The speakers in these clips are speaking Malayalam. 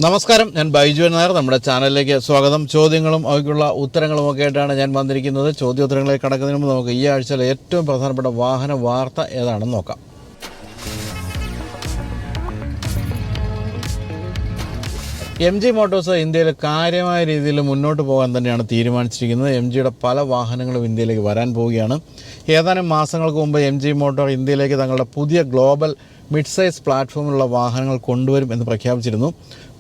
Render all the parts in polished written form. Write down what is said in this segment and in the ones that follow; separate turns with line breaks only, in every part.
നമസ്കാരം, ഞാൻ ബൈജു നായർ. നമ്മുടെ ചാനലിലേക്ക് സ്വാഗതം. ചോദ്യങ്ങളും അവയ്ക്കുള്ള ഉത്തരങ്ങളുമൊക്കെ ആയിട്ടാണ് ഞാൻ വന്നിരിക്കുന്നത്. ചോദ്യോത്തരങ്ങളിലേക്ക് കടക്കുന്നതിന് മുമ്പ് നമുക്ക് ഈ ആഴ്ചയിലെ ഏറ്റവും പ്രധാനപ്പെട്ട വാഹന വാർത്ത ഏതാണെന്ന് നോക്കാം. MG മോട്ടോഴ്സ് ഇന്ത്യയിൽ കാര്യമായ രീതിയിൽ മുന്നോട്ട് പോകാൻ തന്നെയാണ് തീരുമാനിച്ചിരിക്കുന്നത്. MGയുടെ പല വാഹനങ്ങളും ഇന്ത്യയിലേക്ക് വരാൻ പോവുകയാണ്. ഏതാനും മാസങ്ങൾക്ക് മുമ്പ് MG മോട്ടോർ ഇന്ത്യയിലേക്ക് തങ്ങളുടെ പുതിയ ഗ്ലോബൽ മിഡ് സൈസ് പ്ലാറ്റ്ഫോമിലുള്ള വാഹനങ്ങൾ കൊണ്ടുവരും എന്ന് പ്രഖ്യാപിച്ചിരുന്നു.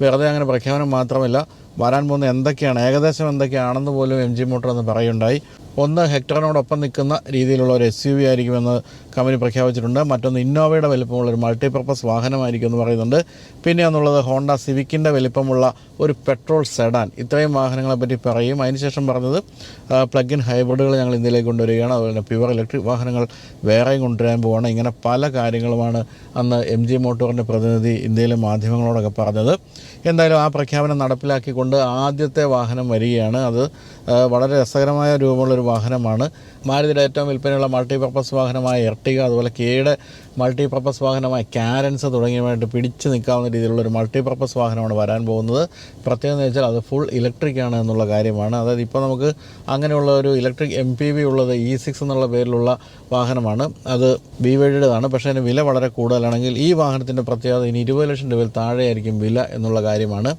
വെറുതെ അങ്ങനെ പ്രഖ്യാപനം മാത്രമല്ല, വരാൻ പോകുന്ന എന്തൊക്കെയാണ്, ഏകദേശം എന്തൊക്കെയാണെന്ന് പോലും MG മോട്ടോർ എന്ന് പറയുണ്ടായി. ഒന്ന്, ഹെക്ടറിനോടൊപ്പം നിൽക്കുന്ന രീതിയിലുള്ള ഒരു SUV ആയിരിക്കുമെന്ന് കമ്പനി പ്രഖ്യാപിച്ചിട്ടുണ്ട്. മറ്റൊന്ന്, ഇന്നോവയുടെ വലിപ്പമുള്ള ഒരു മൾട്ടിപർപ്പസ് വാഹനമായിരിക്കും എന്ന് പറയുന്നുണ്ട്. പിന്നെ എന്നുള്ളത് ഹോണ്ട സിവിക്കിൻ്റെ വലിപ്പമുള്ള ഒരു പെട്രോൾ സെഡാൻ. ഇത്രയും വാഹനങ്ങളെപ്പറ്റി പറയും. അതിനുശേഷം പറഞ്ഞത് പ്ലഗ് ഇൻ ഹൈബ്രിഡുകൾ ഞങ്ങൾ ഇന്ത്യയിലേക്ക് കൊണ്ടുവരികയാണ്, അതുപോലെ തന്നെ പ്യുവർ ഇലക്ട്രിക് വാഹനങ്ങൾ വേറെയും കൊണ്ടുവരാൻ പോവുകയാണ്. ഇങ്ങനെ പല കാര്യങ്ങളുമാണ് അന്ന് MG മോട്ടോറിൻ്റെ പ്രതിനിധി ഇന്ത്യയിലെ മാധ്യമങ്ങളോടൊക്കെ പറഞ്ഞത്. എന്തായാലും ആ പ്രഖ്യാപനം നടപ്പിലാക്കിക്കൊണ്ട് ആദ്യത്തെ വാഹനം വരികയാണ്. അത് വളരെ രസകരമായ രൂപമുള്ളൊരു വാഹനമാണ്. മാരുതിയുടെ ഏറ്റവും വിൽപ്പനയുള്ള മൾട്ടിപർപ്പസ് വാഹനമായ എർട്ടിക, അതുപോലെ കെയുടെ മൾട്ടിപർപ്പസ് വാഹനമായ കാരൻസ് തുടങ്ങിയവയായിട്ട് പിടിച്ചു നിൽക്കാവുന്ന രീതിയിലുള്ളൊരു മൾട്ടിപർപ്പസ് വാഹനമാണ് വരാൻ പോകുന്നത്. പ്രത്യേകത എന്ന് വെച്ചാൽ അത് ഫുൾ ഇലക്ട്രിക് ആണ് എന്നുള്ള കാര്യമാണ്. അതായത് ഇപ്പോൾ നമുക്ക് അങ്ങനെയുള്ള ഒരു ഇലക്ട്രിക് MPV ഉള്ളത് E6 എന്നുള്ള പേരിലുള്ള വാഹനമാണ്. അത് BYDയുടേതാണ്. പക്ഷേ അതിന് വില വളരെ കൂടുതലാണെങ്കിൽ ഈ വാഹനത്തിൻ്റെ പ്രത്യേകത ഇനി 20 ലക്ഷം രൂപയിൽ താഴെയായിരിക്കും വില എന്നുള്ള കാര്യമാണ്.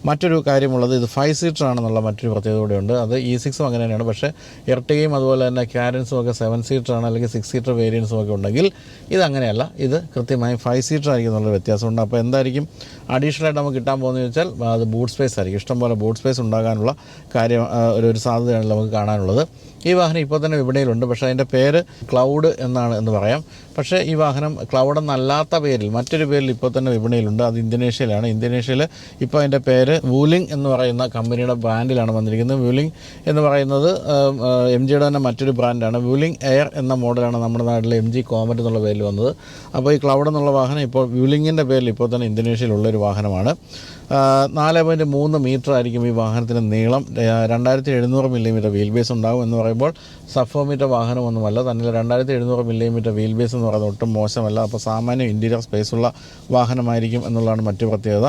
മറ്റൊരു കാര്യമുള്ളത്, ഇത് 5 സീറ്റർ ആണെന്നുള്ള മറ്റൊരു പ്രത്യേകത കൂടെയുണ്ട്. അത് E6ഉം അങ്ങനെ തന്നെയാണ്. പക്ഷേ എർട്ടികയും അതുപോലെ തന്നെ കാരൻസും ഒക്കെ 7 സീറ്റർ ആണ്, അല്ലെങ്കിൽ 6 സീറ്റർ വേരിയൻസും ഒക്കെ ഉണ്ടെങ്കിൽ ഇതങ്ങനെയല്ല. ഇത് കൃത്യമായും 5 സീറ്റർ ആയിരിക്കും എന്നുള്ള വ്യത്യാസമുണ്ട്. അപ്പോൾ എന്തായിരിക്കും അഡീഷണലായിട്ട് നമുക്ക് കിട്ടാൻ പോകുന്നതെന്ന് വെച്ചാൽ അത് ബൂട്ട് സ്പേസ് ആയിരിക്കും. ഇഷ്ടംപോലെ ബൂട്ട് സ്പേസ് ഉണ്ടാകാനുള്ള കാര്യം ഒരു സാധ്യതയാണ് നമുക്ക് കാണാനുള്ളത്. ഈ വാഹനം ഇപ്പോൾ തന്നെ വിപണിയിലുണ്ട്. പക്ഷേ അതിൻ്റെ പേര് ക്ലൗഡ് എന്ന് പറയാം. പക്ഷേ ഈ വാഹനം ക്ലൗഡ് എന്നല്ലാത്ത പേരിൽ, മറ്റൊരു പേരിൽ ഇപ്പോൾ തന്നെ വിപണിയിലുണ്ട്. അത് ഇന്തോനേഷ്യയിലാണ്. ഇന്തോനേഷ്യയിൽ ഇപ്പോൾ അതിൻ്റെ പേര് വൂലിംഗ് എന്ന് പറയുന്ന കമ്പനിയുടെ ബ്രാൻഡിലാണ് വന്നിരിക്കുന്നത്. വൂലിംഗ് എന്ന് പറയുന്നത് MGയുടെ തന്നെ മറ്റൊരു ബ്രാൻഡാണ്. വൂലിംഗ് എയർ എന്ന മോഡലാണ് നമ്മുടെ നാട്ടിൽ MG കോമറ്റ് എന്നുള്ള പേരിൽ വന്നത്. അപ്പോൾ ഈ ക്ലൗഡ് എന്നുള്ള വാഹനം ഇപ്പോൾ വൂലിങ്ങിൻ്റെ പേരിൽ ഇപ്പോൾ തന്നെ ഇന്തോനേഷ്യയിലുള്ളൊരു വാഹനമാണ്. 4.3 മീറ്റർ ആയിരിക്കും ഈ വാഹനത്തിൻ്റെ നീളം. 2700 മില്ലിമീറ്റർ വീൽ ബേസ് ഉണ്ടാകും എന്ന് പറയുമ്പോൾ സബ്ഫോമീറ്റർ വാഹനമൊന്നുമല്ല. തന്നെ 2700 മില്ലിമീറ്റർ വീൽ ബേസ് എന്ന് പറയുന്നത് ഒട്ടും മോശമല്ല. അപ്പോൾ സാമാന്യ ഇൻറ്റീരിയർ സ്പേസുള്ള വാഹനമായിരിക്കും എന്നുള്ളതാണ് മറ്റു പ്രത്യേകത.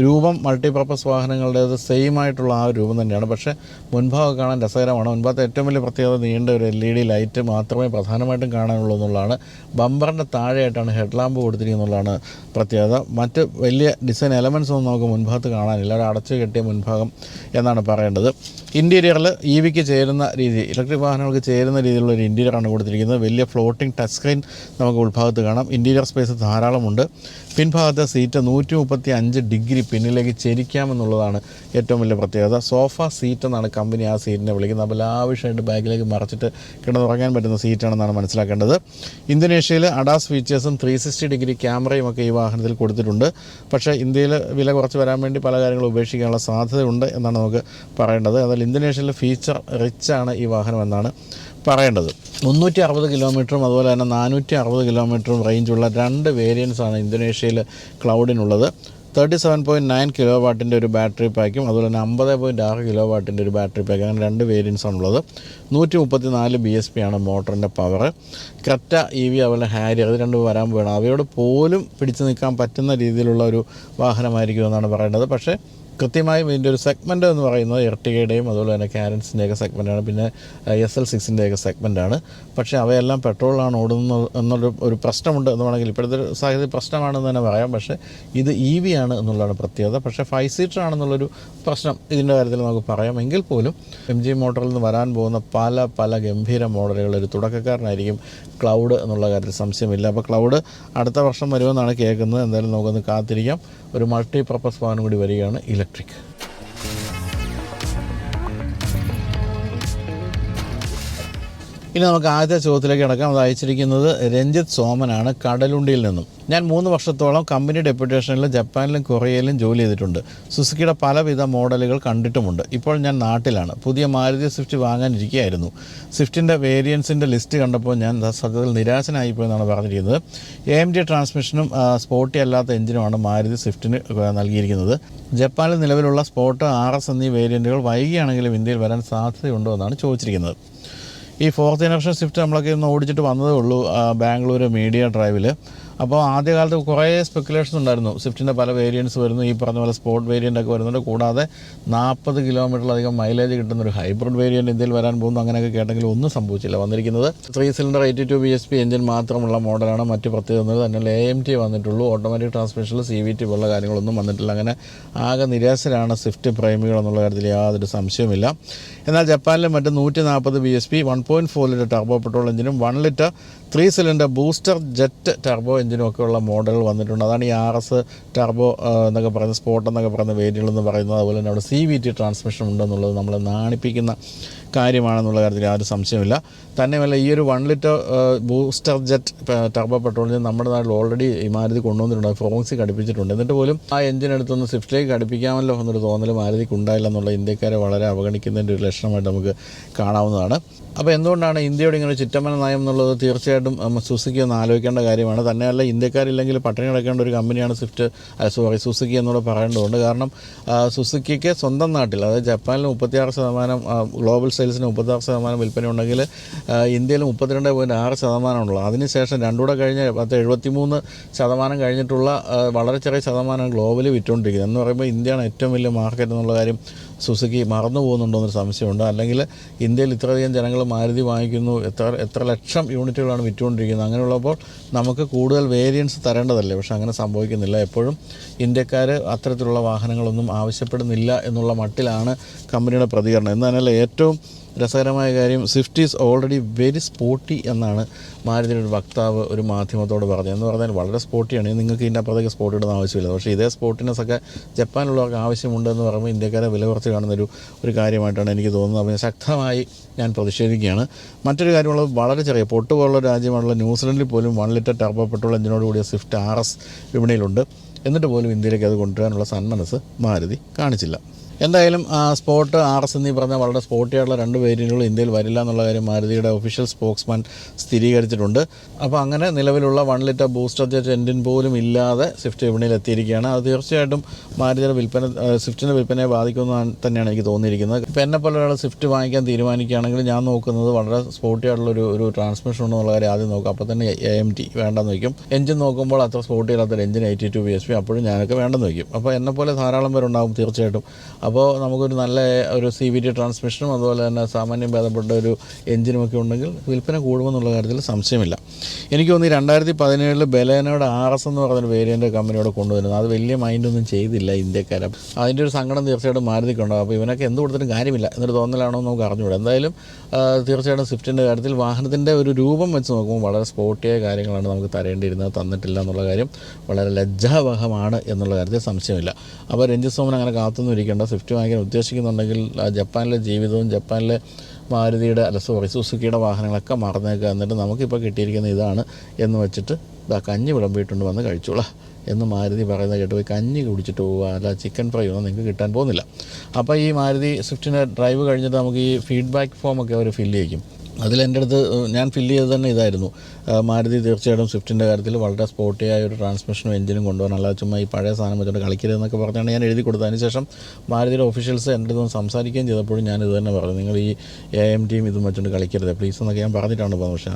രൂപം മൾട്ടിപർപ്പസ് വാഹനങ്ങളുടേത് സെയിം ആയിട്ടുള്ള ആ രൂപം തന്നെയാണ്. പക്ഷേ മുൻഭാഗം കാണാൻ രസകരമാണ്. മുൻഭാഗത്തെ ഏറ്റവും വലിയ പ്രത്യേകത നീണ്ട ഒരു LED ലൈറ്റ് മാത്രമേ പ്രധാനമായിട്ടും കാണാനുള്ളൂ എന്നുള്ളതാണ്. ബമ്പറിൻ്റെ താഴെയായിട്ടാണ് ഹെഡ് ലാമ്പ് കൊടുത്തിരിക്കുന്നുള്ളതാണ് പ്രത്യേകത. മറ്റ് വലിയ ഡിസൈൻ എലമെൻറ്റ്സ് ഒന്നും നമുക്ക് മുൻഭാഗത്ത് കാണാനില്ല. ഒരു അടച്ചു കെട്ടിയ മുൻഭാഗം എന്നാണ് പറയേണ്ടത്. ഇൻറ്റീരിയറിൽ EVക്ക് ചേരുന്ന രീതി, ഇലക്ട്രിക് വാഹനങ്ങൾക്ക് ചേരുന്ന രീതിയിലുള്ള ഒരു ഇൻറ്റീരിയറാണ് കൊടുത്തിരിക്കുന്നത്. വലിയ ഫ്ലോട്ടിംഗ് ടച്ച് സ്ക്രീൻ നമുക്ക് ഉൾഭാഗത്ത് കാണാം. ഇൻറ്റീരിയർ സ്പേസ് ധാരാളമുണ്ട്. പിൻഭാഗത്തെ സീറ്റ് 135 ഡിഗ്രി പിന്നിലേക്ക് ചെരിക്കാമെന്നുള്ളതാണ് ഏറ്റവും വലിയ പ്രത്യേകത. സോഫ സീറ്റ് എന്നാണ് കമ്പനി ആ സീറ്റിനെ വിളിക്കുന്നത്. അപ്പോൾ ലാവിഷായിട്ട് ബാക്കിലേക്ക് മറച്ചിട്ട് കിടന്നുറങ്ങാൻ പറ്റുന്ന സീറ്റാണെന്നാണ് മനസ്സിലാക്കേണ്ടത്. ഇന്തോനേഷ്യയിൽ അഡാസ് ഫീച്ചേഴ്സും 360 ഡിഗ്രി ക്യാമറയും ഒക്കെ ഈ വാഹനത്തിൽ കൊടുത്തിട്ടുണ്ട്. പക്ഷേ ഇന്ത്യയിൽ വില കുറച്ച് വരാൻ വേണ്ടി പല കാര്യങ്ങളും ഉപേക്ഷിക്കാനുള്ള സാധ്യതയുണ്ട് എന്നാണ് നമുക്ക് പറയേണ്ടത്. അതിൽ ഇന്തോനേഷ്യയിൽ ഫീച്ചർ റിച്ചാണ് ഈ വാഹനം എന്നാണ് പറയേണ്ടത്. 360 കിലോമീറ്ററും അതുപോലെ തന്നെ 460 കിലോമീറ്ററും റേഞ്ചുള്ള 2 വേരിയൻസാണ് ഇന്തോനേഷ്യയിൽ ക്ലൗഡിനുള്ളത്. 37.9 കിലോ വാട്ടിൻ്റെ ഒരു ബാറ്ററി പാക്കും അതുപോലെ തന്നെ 50.6 കിലോ വാട്ടിൻ്റെ ഒരു ബാറ്ററി പാക്ക്, അങ്ങനെ 2 വേരിയൻസാണുള്ളത്. 134 BSP ആണ് മോട്ടറിൻ്റെ പവർ. ക്രെറ്റ EV അതുപോലെ ഹാരിയർ, ഇത് രണ്ടും വരാൻ പോവുകയാണ്. അവയോട് പോലും പിടിച്ചു നിൽക്കാൻ പറ്റുന്ന രീതിയിലുള്ള ഒരു വാഹനമായിരിക്കും എന്നാണ് പറയേണ്ടത്. പക്ഷേ കൃത്യമായും ഇതിൻ്റെ ഒരു സെഗ്മെൻറ്റ് എന്ന് പറയുന്നത് എർട്ടിഗയുടെയും അതുപോലെ തന്നെ കാരൻസിൻ്റെയൊക്കെ സെഗ്മെൻറ്റാണ്, പിന്നെ SL6ൻ്റെയൊക്കെ സെഗ്മെൻറ്റാണ്. പക്ഷേ അവയെല്ലാം പെട്രോളിലാണ് ഓടുന്നത് എന്നൊരു പ്രശ്നമുണ്ട് എന്ന് വേണമെങ്കിൽ ഇപ്പോഴത്തെ സാഹചര്യം പ്രശ്നമാണെന്ന് തന്നെ പറയാം. പക്ഷേ ഇത് EV ആണ് എന്നുള്ളതാണ് പ്രത്യേകത. പക്ഷേ 5 സീറ്റർ ആണെന്നുള്ളൊരു പ്രശ്നം ഇതിൻ്റെ കാര്യത്തിൽ നമുക്ക് പറയാം. എങ്കിൽ പോലും MG മോട്ടറിൽ നിന്ന് വരാൻ പോകുന്ന പല ഗംഭീര മോഡലുകൾ, ഒരു തുടക്കക്കാരനായിരിക്കും ക്ലൗഡ് എന്നുള്ള കാര്യത്തിൽ സംശയമില്ല. അപ്പോൾ ക്ലൗഡ് അടുത്ത വർഷം വരുമെന്നാണ് കേൾക്കുന്നത്. എന്തായാലും നമുക്കൊന്ന് കാത്തിരിക്കാം. ഒരു മൾട്ടിപർപ്പസ് വാഹനം കൂടി വരികയാണ്, ഇലക്ട്രിക്. ഇനി നമുക്ക് ആദ്യത്തെ ചോദ്യത്തിലേക്ക് കിടക്കാം. അത് അയച്ചിരിക്കുന്നത് രഞ്ജിത്ത് സോമനാണ്, കടലുണ്ടിയിൽ നിന്നും. ഞാൻ 3 വർഷത്തോളം കമ്പനി ഡെപ്യൂട്ടേഷനിലും ജപ്പാനിലും കൊറിയയിലും ജോലി ചെയ്തിട്ടുണ്ട്. സുസുക്കിയുടെ പലവിധ മോഡലുകൾ കണ്ടിട്ടുമുണ്ട്. ഇപ്പോൾ ഞാൻ നാട്ടിലാണ്. പുതിയ മാരുതി സ്വിഫ്റ്റ് വാങ്ങാനിരിക്കുകയായിരുന്നു. സ്വിഫ്റ്റിൻ്റെ വേരിയൻസിൻ്റെ ലിസ്റ്റ് കണ്ടപ്പോൾ ഞാൻ സത്യത്തിൽ നിരാശനായിപ്പോയെന്നാണ് പറഞ്ഞിരിക്കുന്നത്. AMG ട്രാൻസ്മിഷനും സ്പോർട്ടി അല്ലാത്ത എഞ്ചിനുമാണ് മാരുതി സ്വിഫ്റ്റിന് നൽകിയിരിക്കുന്നത്. ജപ്പാനിൽ നിലവിലുള്ള സ്പോർട്ട്, RS എന്നീ വേരിയൻറ്റുകൾ വൈകിയാണെങ്കിലും ഇന്ത്യയിൽ വരാൻ സാധ്യതയുണ്ടോ എന്നാണ് ചോദിച്ചിരിക്കുന്നത്. ഈ 4th ജനറേഷൻ സ്വിഫ്റ്റ് നമ്മളൊക്കെ ഒന്ന് ഓടിച്ചിട്ട് വന്നതേ ഉള്ളൂ ബാംഗ്ലൂർ മീഡിയ ഡ്രൈവിൽ. അപ്പോൾ ആദ്യകാലത്ത് കുറേ സ്പെക്കുലേഷൻസ് ഉണ്ടായിരുന്നു. സ്വിഫ്റ്റിൻ്റെ പല വേരിയൻസ് വരുന്നു, ഈ പറഞ്ഞ പോലെ സ്പോർട്ട് വേരിയൻ്റ് ഒക്കെ വരുന്നുണ്ട്. കൂടാതെ 40 കിലോമീറ്ററിലധികം മൈലേജ് കിട്ടുന്നൊരു ഹൈബ്രിഡ് വേരിയൻറ്റ് ഇന്ത്യയിൽ വരാൻ പോകുന്നു. അങ്ങനെയൊക്കെ കേട്ടെങ്കിലും ഒന്നും സംഭവിച്ചില്ല. വന്നിരിക്കുന്നത് 3 സിലിണ്ടർ 82 bhp എഞ്ചിൻ മാത്രമുള്ള മോഡലാണ്. മറ്റ് പ്രത്യേകത തന്നെ AMT വന്നിട്ടുള്ളൂ. ഓട്ടോമാറ്റിക് ട്രാൻസ്മിഷനിൽ CVT പോലുള്ള കാര്യങ്ങളൊന്നും വന്നിട്ടില്ല. അങ്ങനെ ആകെ നിരാശരാണ് സ്വിഫ്റ്റ് പ്രേമികൾ എന്നുള്ള കാര്യത്തിൽ യാതൊരു സംശയവുമില്ല. എന്നാൽ ജപ്പാനിലെ മറ്റ് 140 bhp 1.4 ലിറ്റർ ടർബോ പെട്രോൾ എഞ്ചിനും 1 litre 3 cylinder booster jet turbo എഞ്ചിനും ഒക്കെ ഉള്ള മോഡലുകൾ വന്നിട്ടുണ്ട്. അതാണ് ഈ RS ടർബോ എന്നൊക്കെ പറയുന്ന സ്പോർട്ട് എന്നൊക്കെ പറയുന്ന വേരിയൻ്റ് എന്ന് പറയുന്നത്. അതുപോലെ തന്നെ അവിടെ CVT ട്രാൻസ്മിഷൻ ഉണ്ടെന്നുള്ളത് നമ്മളെ നാണിപ്പിക്കുന്ന കാര്യമാണെന്നുള്ള കാര്യത്തിൽ യാതൊരു സംശയമില്ല. തന്നെയുമല്ല, ഈ ഒരു 1 ലിറ്റർ ബൂസ്റ്റർ ജെറ്റ് ടർബോ പെട്രോളിന് നമ്മുടെ നാട്ടിൽ ഓൾറെഡി ഈ മാരുതി കൊണ്ടുവന്നിട്ടുണ്ട്. ഫ്രോക്സി ഘടിപ്പിച്ചിട്ടുണ്ട്. എന്നിട്ട് പോലും ആ എഞ്ചിൻ എടുത്തൊന്ന് സ്വിഫ്റ്റിലേക്ക് ഘടിപ്പിക്കാമല്ലോ എന്നൊരു തോന്നൽ മാരുതിക്ക് ഉണ്ടായില്ല എന്നുള്ള ഇന്ത്യക്കാരെ വളരെ അവഗണിക്കുന്നതിൻ്റെ ഒരു ലക്ഷണമായിട്ട് നമുക്ക് കാണാവുന്നതാണ്. അപ്പോൾ എന്തുകൊണ്ടാണ് ഇന്ത്യയോട് ഇങ്ങനെ ചിറ്റമ്മന നയം എന്നുള്ളത് തീർച്ചയായിട്ടും സുസുക്കി ഒന്ന് ആലോചിക്കേണ്ട കാര്യമാണ്. തന്നെയല്ല, ഇന്ത്യക്കാരില്ലെങ്കിൽ പട്ടിണി കിടക്കേണ്ട ഒരു കമ്പനിയാണ് സുസുക്കി എന്നൂടെ പറയേണ്ടതുണ്ട്. കാരണം സുസുക്കിക്ക് സ്വന്തം നാട്ടിൽ, അതായത് ജപ്പാനിൽ 36%, ഗ്ലോബൽ സെയിൽസിന് 36% വിൽപ്പന ഉണ്ടെങ്കിൽ ഇന്ത്യയിൽ 32.6% ഉള്ളൂ. അതിനുശേഷം രണ്ടുകൂടെ കഴിഞ്ഞ് 73% കഴിഞ്ഞിട്ടുള്ള വളരെ ചെറിയ ശതമാനം ഗ്ലോബലി വിറ്റുകൊണ്ടിരിക്കുന്നത്. എന്ന് പറയുമ്പോൾ ഇന്ത്യയാണ് ഏറ്റവും വലിയ മാർക്കറ്റ് എന്നുള്ള കാര്യം സുസുക്കി മറന്നു പോകുന്നുണ്ടോ എന്നൊരു സംശയമുണ്ട്. അല്ലെങ്കിൽ ഇന്ത്യയിൽ ഇത്രയധികം ജനങ്ങൾ മാരുതി വാങ്ങിക്കുന്നു, എത്ര ലക്ഷം യൂണിറ്റുകളാണ് വിറ്റുകൊണ്ടിരിക്കുന്നത്. അങ്ങനെയുള്ളപ്പോൾ നമുക്ക് കൂടുതൽ വേരിയൻസ് തരേണ്ടതല്ലേ? പക്ഷെ അങ്ങനെ സംഭവിക്കുന്നില്ല. എപ്പോഴും ഇന്ത്യക്കാർ അത്തരത്തിലുള്ള വാഹനങ്ങളൊന്നും ആവശ്യപ്പെടുന്നില്ല എന്നുള്ള മട്ടിലാണ് കമ്പനിയുടെ പ്രതികരണം. എന്നല്ല, ഏറ്റവും രസകരമായ കാര്യം, Swift is already very sporty എന്നാണ് മാരുതിയുടെ ഒരു വക്താവ് ഒരു മാധ്യമത്തോട് പറഞ്ഞത്. എന്ന് പറഞ്ഞാൽ വളരെ സ്പോർട്ടിയാണ്, നിങ്ങൾക്ക് ഇതിൻ്റെ അപ്പുറത്തേക്ക് സ്പോർട്ട് ഇടുന്ന ആവശ്യമില്ല. പക്ഷേ ഇതേ സ്പോർട്ടിനെസ് ഒക്കെ ജപ്പാനിലുള്ളവർക്ക് ആവശ്യമുണ്ടെന്ന് പറയുമ്പോൾ ഇന്ത്യക്കാരെ വില കുറച്ച് കാണുന്നൊരു കാര്യമായിട്ടാണ് എനിക്ക് തോന്നുന്നത്. അപ്പോൾ ശക്തമായി ഞാൻ പ്രതിഷേധിക്കുകയാണ്. മറ്റൊരു കാര്യമുള്ളത്, വളരെ ചെറിയ പൊട്ടുപോലുള്ള രാജ്യമാണുള്ള ന്യൂസിലൻഡിൽ പോലും 1 ലിറ്റർ ടർബോ പെട്രോൾ എഞ്ചിനോട് കൂടിയ സ്വിഫ്റ്റ് RS വിപണിയിലുണ്ട്. എന്നിട്ട് പോലും ഇന്ത്യയിലേക്ക് അത് കൊണ്ടുവരാനുള്ള സന്മനസ് മാരുതി കാണിച്ചില്ല. എന്തായാലും സ്പോർട്ട് RS എന്നീ പറഞ്ഞാൽ വളരെ സ്പോർട്ടിയായിട്ടുള്ള 2 വേരിയൻറ്റുകൾ ഇന്ത്യയിൽ വരില്ല എന്നുള്ള കാര്യം മാരുതിയുടെ ഒഫീഷ്യൽ സ്പോക്സ്മാൻ സ്ഥിരീകരിച്ചിട്ടുണ്ട്. അപ്പോൾ അങ്ങനെ നിലവിലുള്ള 1 ലിറ്റർ ബൂസ്റ്റർ ജെറ്റ് എൻജിൻ പോലും ഇല്ലാതെ സ്വിഫ്റ്റ് വിപണിയിൽ എത്തിയിരിക്കുകയാണ്. അത് തീർച്ചയായിട്ടും മാരുതിയുടെ സ്വിഫ്റ്റിൻ്റെ വിൽപ്പനയെ ബാധിക്കുമെന്ന് തന്നെയാണ് എനിക്ക് തോന്നിയിരിക്കുന്നത്. ഇപ്പോൾ എന്നെപ്പോലെ ഒരാൾ സ്വിഫ്റ്റ് വാങ്ങിക്കാൻ തീരുമാനിക്കുകയാണെങ്കിൽ ഞാൻ നോക്കുന്നത് വളരെ സ്പോർട്ടിയായിട്ടുള്ളൊരു ട്രാൻസ്മിഷൻ ഉണ്ടെന്നുള്ള കാര്യം ആദ്യം നോക്കും. അപ്പോൾ തന്നെ AMT വേണ്ടെന്ന് വയ്ക്കും. എഞ്ചിൻ നോക്കുമ്പോൾ അത്ര സ്പോർട്ടിയില്ലാത്തൊരു എഞ്ചിൻ 82 bhp, അപ്പോഴും ഞാനൊക്കെ വേണ്ടെന്ന് വയ്ക്കും. അപ്പോൾ എന്നെപ്പോലെ ധാരാളം പേരുണ്ടാകും തീർച്ചയായിട്ടും. അപ്പോൾ നമുക്കൊരു നല്ല ഒരു CVT ട്രാൻസ്മിഷനും അതുപോലെ തന്നെ സാമാന്യം ഭേദപ്പെട്ട ഒരു എഞ്ചിനുമൊക്കെ ഉണ്ടെങ്കിൽ വിൽപ്പന കൂടുമെന്നുള്ള കാര്യത്തിൽ സംശയമില്ല. എനിക്ക് തോന്നി 2017 ബലേനോയുടെ RS എന്ന് പറഞ്ഞൊരു വേരിയൻ്റ് കമ്പനിയോട് കൊണ്ടുവരുന്നത് അത് വലിയ മൈൻഡൊന്നും ചെയ്തില്ല ഇന്ത്യക്കാരെ. അതിൻ്റെ ഒരു സങ്കടം തീർച്ചയായിട്ടും മാരുതിക്കുണ്ടാകും. അപ്പോൾ ഇവനൊക്കെ എന്ത് കൊടുത്തിട്ടും കാര്യമില്ല എന്നൊരു തോന്നലാണോ എന്ന് നമുക്ക് അറിഞ്ഞുകൂടാ. എന്തായാലും തീർച്ചയായിട്ടും സ്വിഫ്റ്റിൻ്റെ കാര്യത്തിൽ വാഹനത്തിൻ്റെ ഒരു രൂപം വെച്ച് നോക്കുമ്പോൾ വളരെ സ്പോർട്ടിയായ കാര്യങ്ങളാണ് നമുക്ക് തരേണ്ടിയിരുന്നത്, തന്നിട്ടില്ല എന്നുള്ള കാര്യം വളരെ ലജ്ജാവഹമാണ് എന്നുള്ള കാര്യത്തിൽ സംശയമില്ല. അപ്പോൾ രഞ്ജിത്ത് സോമൻ അങ്ങനെ കാത്തുനിന്ന് ഇരിക്കേണ്ട. സ്വിഫ്റ്റ് വാങ്ങിക്കാൻ ഉദ്ദേശിക്കുന്നുണ്ടെങ്കിൽ ജപ്പാനിലെ ജീവിതവും ജപ്പാനിലെ സുസുക്കിയുടെ വാഹനങ്ങളൊക്കെ മറന്നേക്കുക. എന്നിട്ട് നമുക്കിപ്പോൾ കിട്ടിയിരിക്കുന്ന ഇതാണ് എന്ന് വെച്ചിട്ട് കഞ്ഞി വിളമ്പിയിട്ടുണ്ട് വന്ന് കഴിച്ചോളാം എന്ന് മാരുതി പറയുന്നത് കേട്ട് പോയി കഞ്ഞി കുടിച്ചിട്ട് പോവുക, അല്ല ചിക്കൻ ഫ്രൈ ഒന്നും നിങ്ങൾക്ക് കിട്ടാൻ പോകുന്നില്ല. അപ്പോൾ ഈ മാരുതി സ്വിഫ്റ്റിൻ്റെ ഡ്രൈവ് കഴിഞ്ഞിട്ട് നമുക്ക് ഈ ഫീഡ്ബാക്ക് ഫോമൊക്കെ അവർ ഫില്ല് ചെയ്യും. അതിലെൻ്റെ അടുത്ത് ഞാൻ ഫില്ല് ചെയ്ത് തന്നെ ഇതായിരുന്നു, മാരുതി തീർച്ചയായിട്ടും സ്വിഫ്റ്റിൻ്റെ കാര്യത്തിൽ വളരെ സ്പോർട്ടിയായ ഒരു ട്രാൻസ്മിഷനും എഞ്ചിനും കൊണ്ടുപോകാൻ, അല്ലാതെ ചുമ്മാ ഈ പഴയ സാധനം വെച്ചിട്ട് കളിക്കരുതെന്നൊക്കെ പറഞ്ഞാണ് ഞാൻ എഴുതി കൊടുത്തത്. അതിനുശേഷം മാരുതിയുടെ ഒഫീഷ്യൽസ് എൻ്റെ അടുത്ത് സംസാരിക്കുകയും ചെയ്തപ്പോഴും ഞാൻ ഇത് തന്നെ പറഞ്ഞു, നിങ്ങൾ ഈ AMT ഇതും വെച്ചുകൊണ്ട് കളിക്കരുത് പ്ലീസ് എന്നൊക്കെ ഞാൻ പറഞ്ഞിട്ടാണ് പോകുന്നത്. പക്ഷേ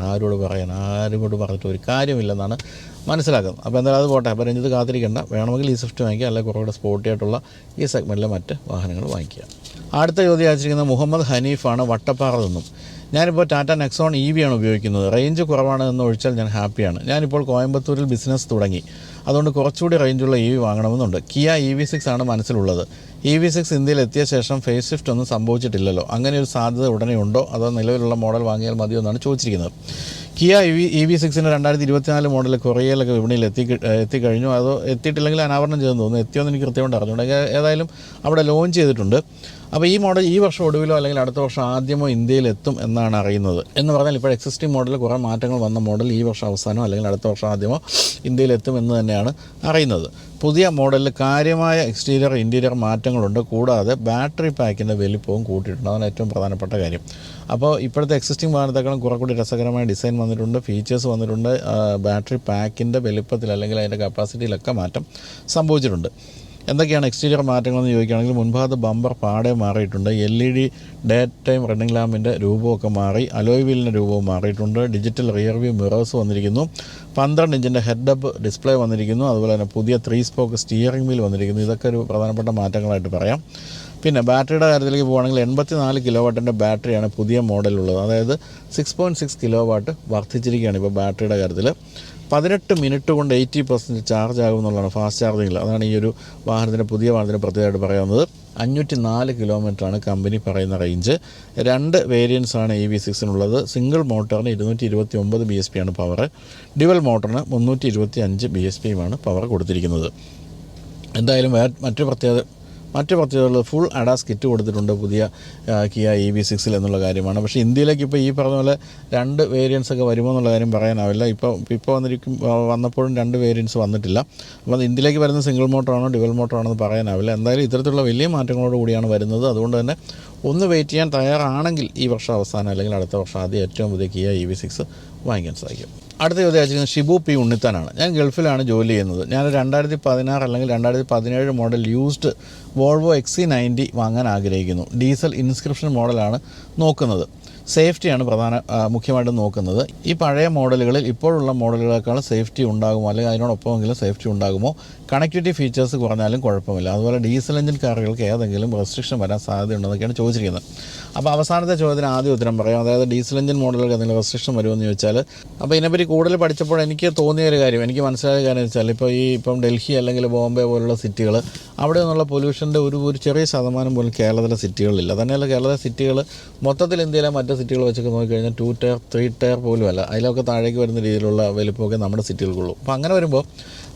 ആരും കൊണ്ട് പറഞ്ഞിട്ട് ഒരു കാര്യമില്ലെന്നാണ് മനസ്സിലാക്കുന്നത്. അപ്പോൾ എന്തായാലും അത് പോട്ടെ. അപ്പോൾ രഞ്ജിത്ത് കാത്തിരിക്കേണ്ട, വേണമെങ്കിൽ ഈ സ്വിഫ്റ്റ് വാങ്ങിക്കുക, അല്ലെങ്കിൽ കുറേ സ്പോർട്ടിയായിട്ടുള്ള ഈ സെഗ്മെൻറ്റിലെ മറ്റ് വാഹനങ്ങൾ വാങ്ങിക്കുക. അടുത്ത ചോദ്യം അയച്ചിരിക്കുന്നത് മുഹമ്മദ് ഹനീഫാണ്, വട്ടപ്പാറ നിന്നും. ഞാനിപ്പോൾ ടാറ്റ നെക്സോൺ EV ആണ് ഉപയോഗിക്കുന്നത്. റേഞ്ച് കുറവാണ് എന്ന് ഒഴിച്ചാൽ ഞാൻ ഹാപ്പിയാണ്. ഞാനിപ്പോൾ കോയമ്പത്തൂരിൽ ബിസിനസ് തുടങ്ങി, അതുകൊണ്ട് കുറച്ചുകൂടി റേഞ്ചുള്ള EV വാങ്ങണമെന്നുണ്ട്. കിയ EV6 ആണ് മനസ്സിലുള്ളത്. EV6 ഇന്ത്യയിൽ എത്തിയ ശേഷം ഫേസ് ഷിഫ്റ്റ് ഒന്നും സംഭവിച്ചിട്ടില്ലല്ലോ, അങ്ങനെ ഒരു സാധ്യത ഉടനെ ഉണ്ടോ അതോ നിലവിലുള്ള മോഡൽ വാങ്ങിയാൽ മതിയോ എന്നാണ് ചോദിച്ചിരിക്കുന്നത്. കിയ EV6ന് 2024 മോഡൽ കൊറിയയിലൊക്കെ വിപണിയിൽ എത്തിക്കഴിഞ്ഞു. അതോ എത്തിയിട്ടില്ലെങ്കിൽ അനാവരണം ചെയ്തെന്ന് തോന്നുന്നു. എത്തിയോന്ന് എനിക്ക് കൃത്യമായിട്ട് അറിഞ്ഞുകൊണ്ട് ഏതായാലും അവിടെ ലോഞ്ച് ചെയ്തിട്ടുണ്ട്. അപ്പോൾ ഈ മോഡൽ ഈ വർഷം ഒടുവിലോ അല്ലെങ്കിൽ അടുത്ത വർഷം ആദ്യമോ ഇന്ത്യയിൽ എത്തും എന്നാണ് അറിയുന്നത്. എന്ന് പറഞ്ഞാൽ ഇപ്പോൾ എക്സിസ്റ്റിംഗ് മോഡലിൽ കുറേ മാറ്റങ്ങൾ വന്ന മോഡൽ ഈ വർഷം അവസാനമോ അല്ലെങ്കിൽ അടുത്ത വർഷം ആദ്യമോ ഇന്ത്യയിൽ എത്തും എന്ന് തന്നെയാണ് അറിയുന്നത്. പുതിയ മോഡലിൽ കാര്യമായ എക്സ്റ്റീരിയർ ഇൻറ്റീരിയർ മാറ്റങ്ങളുണ്ട്. കൂടാതെ ബാറ്ററി പാക്കിൻ്റെ വലിപ്പവും കൂട്ടിയിട്ടുണ്ട്. അതാണ് ഏറ്റവും പ്രധാനപ്പെട്ട കാര്യം. അപ്പോൾ ഇപ്പോഴത്തെ എക്സിസ്റ്റിംഗ് വാഹനത്തെക്കാളും കുറെ കൂടി രസകരമായ ഡിസൈൻ വന്നിട്ടുണ്ട്, ഫീച്ചേഴ്സ് വന്നിട്ടുണ്ട്. ബാറ്ററി പാക്കിൻ്റെ വലിപ്പത്തിൽ അല്ലെങ്കിൽ അതിൻ്റെ കപ്പാസിറ്റിയിലൊക്കെ മാറ്റം സംഭവിച്ചിട്ടുണ്ട്. എന്തൊക്കെയാണ് എക്സ്റ്റീരിയർ മാറ്റങ്ങളെന്ന് ചോദിക്കുകയാണെങ്കിൽ മുൻഭാഗത്ത് ബമ്പർ പാടെ മാറിയിട്ടുണ്ട്. LED ഡേ ടൈം റണ്ണിംഗ് ലാമ്പിൻ്റെ രൂപമൊക്കെ മാറി. അലോയ് വീലിൻ്റെ രൂപവും മാറിയിട്ടുണ്ട്. ഡിജിറ്റൽ റിയർ വ്യൂ മിറേഴ്സ് വന്നിരിക്കുന്നു. 12 ഇഞ്ചിൻ്റെ ഹെഡ് അപ്പ് ഡിസ്പ്ലേ വന്നിരിക്കുന്നു. അതുപോലെ തന്നെ പുതിയ 3 സ്പോക്ക് സ്റ്റിയറിംഗ് വീൽ വന്നിരിക്കുന്നു. ഇതൊക്കെ ഒരു പ്രധാനപ്പെട്ട മാറ്റങ്ങളായിട്ട് പറയാം. പിന്നെ ബാറ്ററിയുടെ കാര്യത്തിലേക്ക് പോകുകയാണെങ്കിൽ 84 കിലോ വാട്ടിൻ്റെ ബാറ്ററിയാണ് പുതിയ മോഡലുള്ളത്. അതായത് 6.6 കിലോ വാട്ട് വർദ്ധിച്ചിരിക്കുകയാണ് ഇപ്പോൾ ബാറ്ററിയുടെ കാര്യത്തിൽ. 18 മിനിറ്റ് കൊണ്ട് 80% ചാർജ് ആകുമെന്നുള്ളതാണ് ഫാസ്റ്റ് ചാർജിങ്ങിൽ. അതാണ് ഈ ഒരു പുതിയ വാഹനത്തിന് പ്രത്യേകമായിട്ട് പറയാവുന്നത്. 504 കിലോമീറ്ററാണ് കമ്പനി പറയുന്ന റേഞ്ച്. 2 വേരിയൻസാണ് EV6-നുള്ളത്. സിംഗിൾ മോട്ടറിന് 229 BSP ആണ് പവർ. ഡ്യുവൽ മോട്ടറിന് 325 BSPയുമാണ് പവർ കൊടുത്തിരിക്കുന്നത്. എന്തായാലും മറ്റു പ്രത്യേകതകൾ ഫുൾ അഡാസ് കിറ്റ് കൊടുത്തിട്ടുണ്ട് പുതിയ കിയ EV6 എന്നുള്ള കാര്യമാണ്. പക്ഷേ ഇന്ത്യയിലേക്ക് ഇപ്പോൾ ഈ പറഞ്ഞ പോലെ 2 വേരിയൻസ് ഒക്കെ വരുമോ എന്നുള്ള കാര്യം പറയാനാവില്ല. ഇപ്പോൾ വന്നപ്പോഴും 2 വേരിയൻസ് വന്നിട്ടില്ല. അപ്പോൾ അത് ഇന്ത്യയിലേക്ക് വരുന്ന സിംഗിൾ മോട്ടറാണോ ഡ്യുവൽ മോട്ടറാണോ എന്ന് പറയാനാവില്ല. എന്തായാലും ഇത്തരത്തിലുള്ള വലിയ മാറ്റങ്ങളോട് കൂടിയാണ് വരുന്നത്. അതുകൊണ്ട് തന്നെ ഒന്ന് വെയിറ്റ് ചെയ്യാൻ തയ്യാറാണെങ്കിൽ ഈ വർഷം അവസാനം അല്ലെങ്കിൽ അടുത്ത വർഷം ആദ്യം ഏറ്റവും പുതിയ കിയ EV6 വാങ്ങിക്കാൻ സാധിക്കും. അടുത്ത ചോദ്യം അയച്ചിരിക്കുന്നത് ഷിബു പി ഉണ്ണിത്താനാണ്. ഞാൻ ഗൾഫിലാണ് ജോലി ചെയ്യുന്നത്. ഞാൻ 2016 അല്ലെങ്കിൽ 2017 മോഡൽ യൂസ്ഡ് വോൾവോ XC90 വാങ്ങാൻ ആഗ്രഹിക്കുന്നു. ഡീസൽ ഇൻസ്ക്രിപ്ഷൻ മോഡലാണ് നോക്കുന്നത്. സേഫ്റ്റിയാണ് മുഖ്യമായിട്ടും നോക്കുന്നത്. ഈ പഴയ മോഡലുകളിൽ ഇപ്പോഴുള്ള മോഡലുകളെക്കാൾ സേഫ്റ്റി ഉണ്ടാകുമോ അല്ലെങ്കിൽ അതിനോടൊപ്പമെങ്കിലും സേഫ്റ്റി ഉണ്ടാകുമോ? കണക്ടിവിറ്റി ഫീച്ചേഴ്സ് കുറഞ്ഞാലും കുഴപ്പമില്ല. അതുപോലെ ഡീസൽ എഞ്ചിൻ കാറുകൾക്ക് ഏതെങ്കിലും റെസ്ട്രിക്ഷൻ വരാൻ സാധ്യതയുണ്ടെന്നൊക്കെയാണ് ചോദിച്ചിരിക്കുന്നത്. അപ്പോൾ അവസാനത്തെ ചോദ്യത്തിന് ആദ്യം ഉത്തരം പറയാം. അതായത് ഡീസൽ എഞ്ചിൻ മോഡലുകൾക്ക് എന്തെങ്കിലും റെസ്ട്രിക്ഷൻ വരുമെന്ന് ചോദിച്ചാൽ, അപ്പോൾ ഇതിനെപ്പറ്റി കൂടുതൽ പഠിച്ചപ്പോൾ എനിക്ക് തോന്നിയ ഒരു കാര്യം, എനിക്ക് മനസ്സിലായ കാര്യം വെച്ചാൽ ഇപ്പം ഡൽഹി അല്ലെങ്കിൽ ബോംബെ പോലുള്ള സിറ്റികൾ, അവിടെ നിന്നുള്ള പൊല്യൂഷൻ്റെ ഒരു ചെറിയ ശതമാനം പോലും കേരളത്തിലെ സിറ്റികളിലില്ല. തന്നെയല്ല, കേരളത്തിലെ സിറ്റികൾ മൊത്തത്തിൽ ഇന്ത്യയിലെ മറ്റ് സിറ്റികൾ വെച്ചൊക്കെ നോക്കിക്കഴിഞ്ഞാൽ 2 ടയർ 3 ടയർ പോലും അല്ല. അതിലൊക്കെ താഴേക്ക് വരുന്ന രീതിയിലുള്ള വലിപ്പമൊക്കെ നമ്മുടെ സിറ്റികൾക്കുള്ളൂ. അപ്പോൾ അങ്ങനെ വരുമ്പോൾ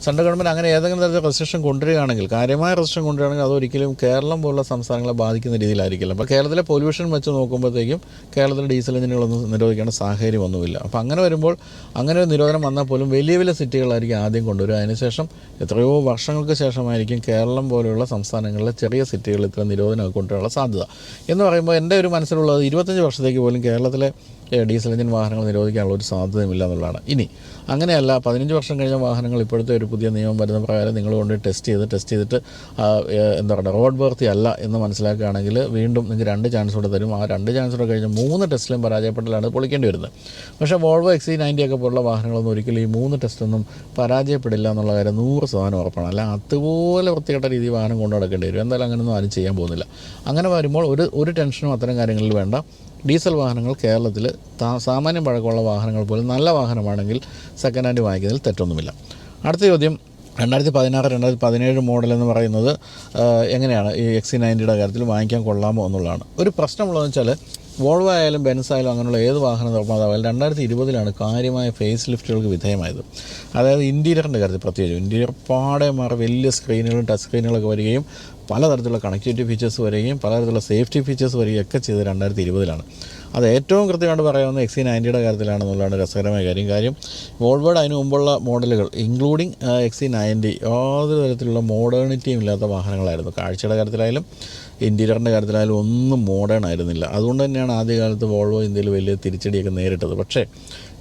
സെൻട്രൽ ഗവൺമെൻറ് അങ്ങനെ ഏതെങ്കിലും തരത്തിൽ റെസ്ട്രിക്ഷൻ കൊണ്ടുവരികയാണെങ്കിൽ, കാര്യമായ റെസ്ട്രിക്ഷൻ കൊണ്ടുവരികയാണെങ്കിൽ അതൊരിക്കലും കേരളം പോലുള്ള സംസ്ഥാനങ്ങളെ ബാധിക്കുന്ന രീതിയിലായിരിക്കില്ല. അപ്പോൾ കേരളത്തിലെ പൊല്യൂഷൻ വെച്ച് നോക്കുമ്പോഴത്തേക്കും കേരളത്തിലെ ഡീസൽ എഞ്ചിനുകളൊന്നും നിരോധിക്കേണ്ട സാഹചര്യമൊന്നുമില്ല. അപ്പോൾ അങ്ങനെ വരുമ്പോൾ അങ്ങനെ ഒരു നിരോധനം വന്നാൽ പോലും വലിയ വലിയ സിറ്റികളായിരിക്കും ആദ്യം കൊണ്ടുവരിക. അതിനുശേഷം എത്രയോ വർഷങ്ങൾക്ക് ശേഷമായിരിക്കും കേരളം പോലെയുള്ള സംസ്ഥാനങ്ങളിലെ ചെറിയ സിറ്റികളിൽ ഇത്ര നിരോധനം കൊണ്ടുവരാനുള്ള സാധ്യത. എന്ന് പറയുമ്പോൾ എൻ്റെ ഒരു മനസ്സിലുള്ളത് 25 വർഷത്തേക്ക് പോലും കേരളത്തിലെ ഡീസൽ എഞ്ചിൻ വാഹനങ്ങൾ നിരോധിക്കാനുള്ള ഒരു സാധ്യതയുമില്ല എന്നുള്ളതാണ്. ഇനി അങ്ങനെയല്ല, 15 വർഷം കഴിഞ്ഞ വാഹനങ്ങൾ ഇപ്പോഴത്തെ ഒരു പുതിയ നിയമം വരുന്ന പ്രകാരം നിങ്ങൾ കൊണ്ട് ടെസ്റ്റ് ചെയ്തിട്ട് റോഡ് വർത്തി അല്ല എന്ന് മനസ്സിലാക്കുകയാണെങ്കിൽ വീണ്ടും നിങ്ങൾക്ക് 2 ചാൻസ് കൂടെ തരും. ആ 2 ചാൻസ് കൂടെ കഴിഞ്ഞ് 3 ടെസ്റ്റിലും പരാജയപ്പെട്ടാലാണ് പൊളിക്കേണ്ടി വരുന്നത്. പക്ഷേ വോൾവോ XC90 ഒക്കെ പോലുള്ള വാഹനങ്ങളൊന്നും ഒരിക്കലും ഈ 3 ടെസ്റ്റൊന്നും പരാജയപ്പെടില്ല എന്നുള്ള കാര്യം 100% ഉറപ്പാണ്. അല്ല അതുപോലെ വൃത്തികെട്ട രീതി വാഹനം കൊണ്ടു നടക്കേണ്ടി വരും. എന്തായാലും അങ്ങനെയൊന്നും ആരും ചെയ്യാൻ പോകുന്നില്ല. അങ്ങനെ വരുമ്പോൾ ഒരു ടെൻഷനും അത്തരം കാര്യങ്ങളിൽ വേണ്ട. ഡീസൽ വാഹനങ്ങൾ കേരളത്തിൽ സാമാന്യം പഴക്കമുള്ള വാഹനങ്ങൾ പോലും നല്ല വാഹനമാണെങ്കിൽ സെക്കൻഡ് ഹാൻഡ് വാങ്ങിക്കുന്നതിൽ തെറ്റൊന്നുമില്ല. അടുത്ത ചോദ്യം, 2016-2017 മോഡൽ എന്ന് പറയുന്നത് എങ്ങനെയാണ് ഈ XC90യുടെ കാര്യത്തിൽ വാങ്ങിക്കാൻ കൊള്ളാമോ എന്നുള്ളതാണ്. ഒരു പ്രശ്നമുള്ളതെന്ന് വെച്ചാൽ വോൾവോ ആയാലും ബെൻസ് ആയാലും അങ്ങനെയുള്ള ഏത് വാഹന നിർമ്മാതാവായാലും 2020 കാര്യമായ ഫേസ് ലിഫ്റ്റുകൾക്ക് വിധേയമായത്. അതായത് ഇൻറ്റീരിയറിൻ്റെ കാര്യത്തിൽ പ്രത്യേകിച്ച് ഇൻറ്റീരിയർ പാടെ മാറി വലിയ സ്ക്രീനുകളും ടച്ച് സ്ക്രീനുകളൊക്കെ വരികയും പലതരത്തിലുള്ള കണക്ടിവിറ്റി ഫീച്ചേഴ്സ് വരികയും പലതരത്തിലുള്ള സേഫ്റ്റി ഫീച്ചേഴ്സ് വരികയൊക്കെ ചെയ്തത് 2020. അത് ഏറ്റവും കൃത്യമായിട്ട് പറയാവുന്ന XC90യുടെ കാര്യത്തിലാണെന്നുള്ളതാണ് രസകരമായ കാര്യം. വോൾവോയുടെ അതിന് മുമ്പുള്ള മോഡലുകൾ ഇൻക്ലൂഡിങ് XC90 യാതൊരു തരത്തിലുള്ള മോഡേണിറ്റിയും ഇല്ലാത്ത വാഹനങ്ങളായിരുന്നു. കാഴ്ചയുടെ കാര്യത്തിലായാലും ഇൻറ്റീരിയറിൻ്റെ കാര്യത്തിലായാലും ഒന്നും മോഡേൺ ആയിരുന്നില്ല. അതുകൊണ്ട് തന്നെയാണ് ആദ്യകാലത്ത് വോൾവോ ഇന്ത്യയിൽ വലിയ തിരിച്ചടിയൊക്കെ നേരിട്ടത്. പക്ഷേ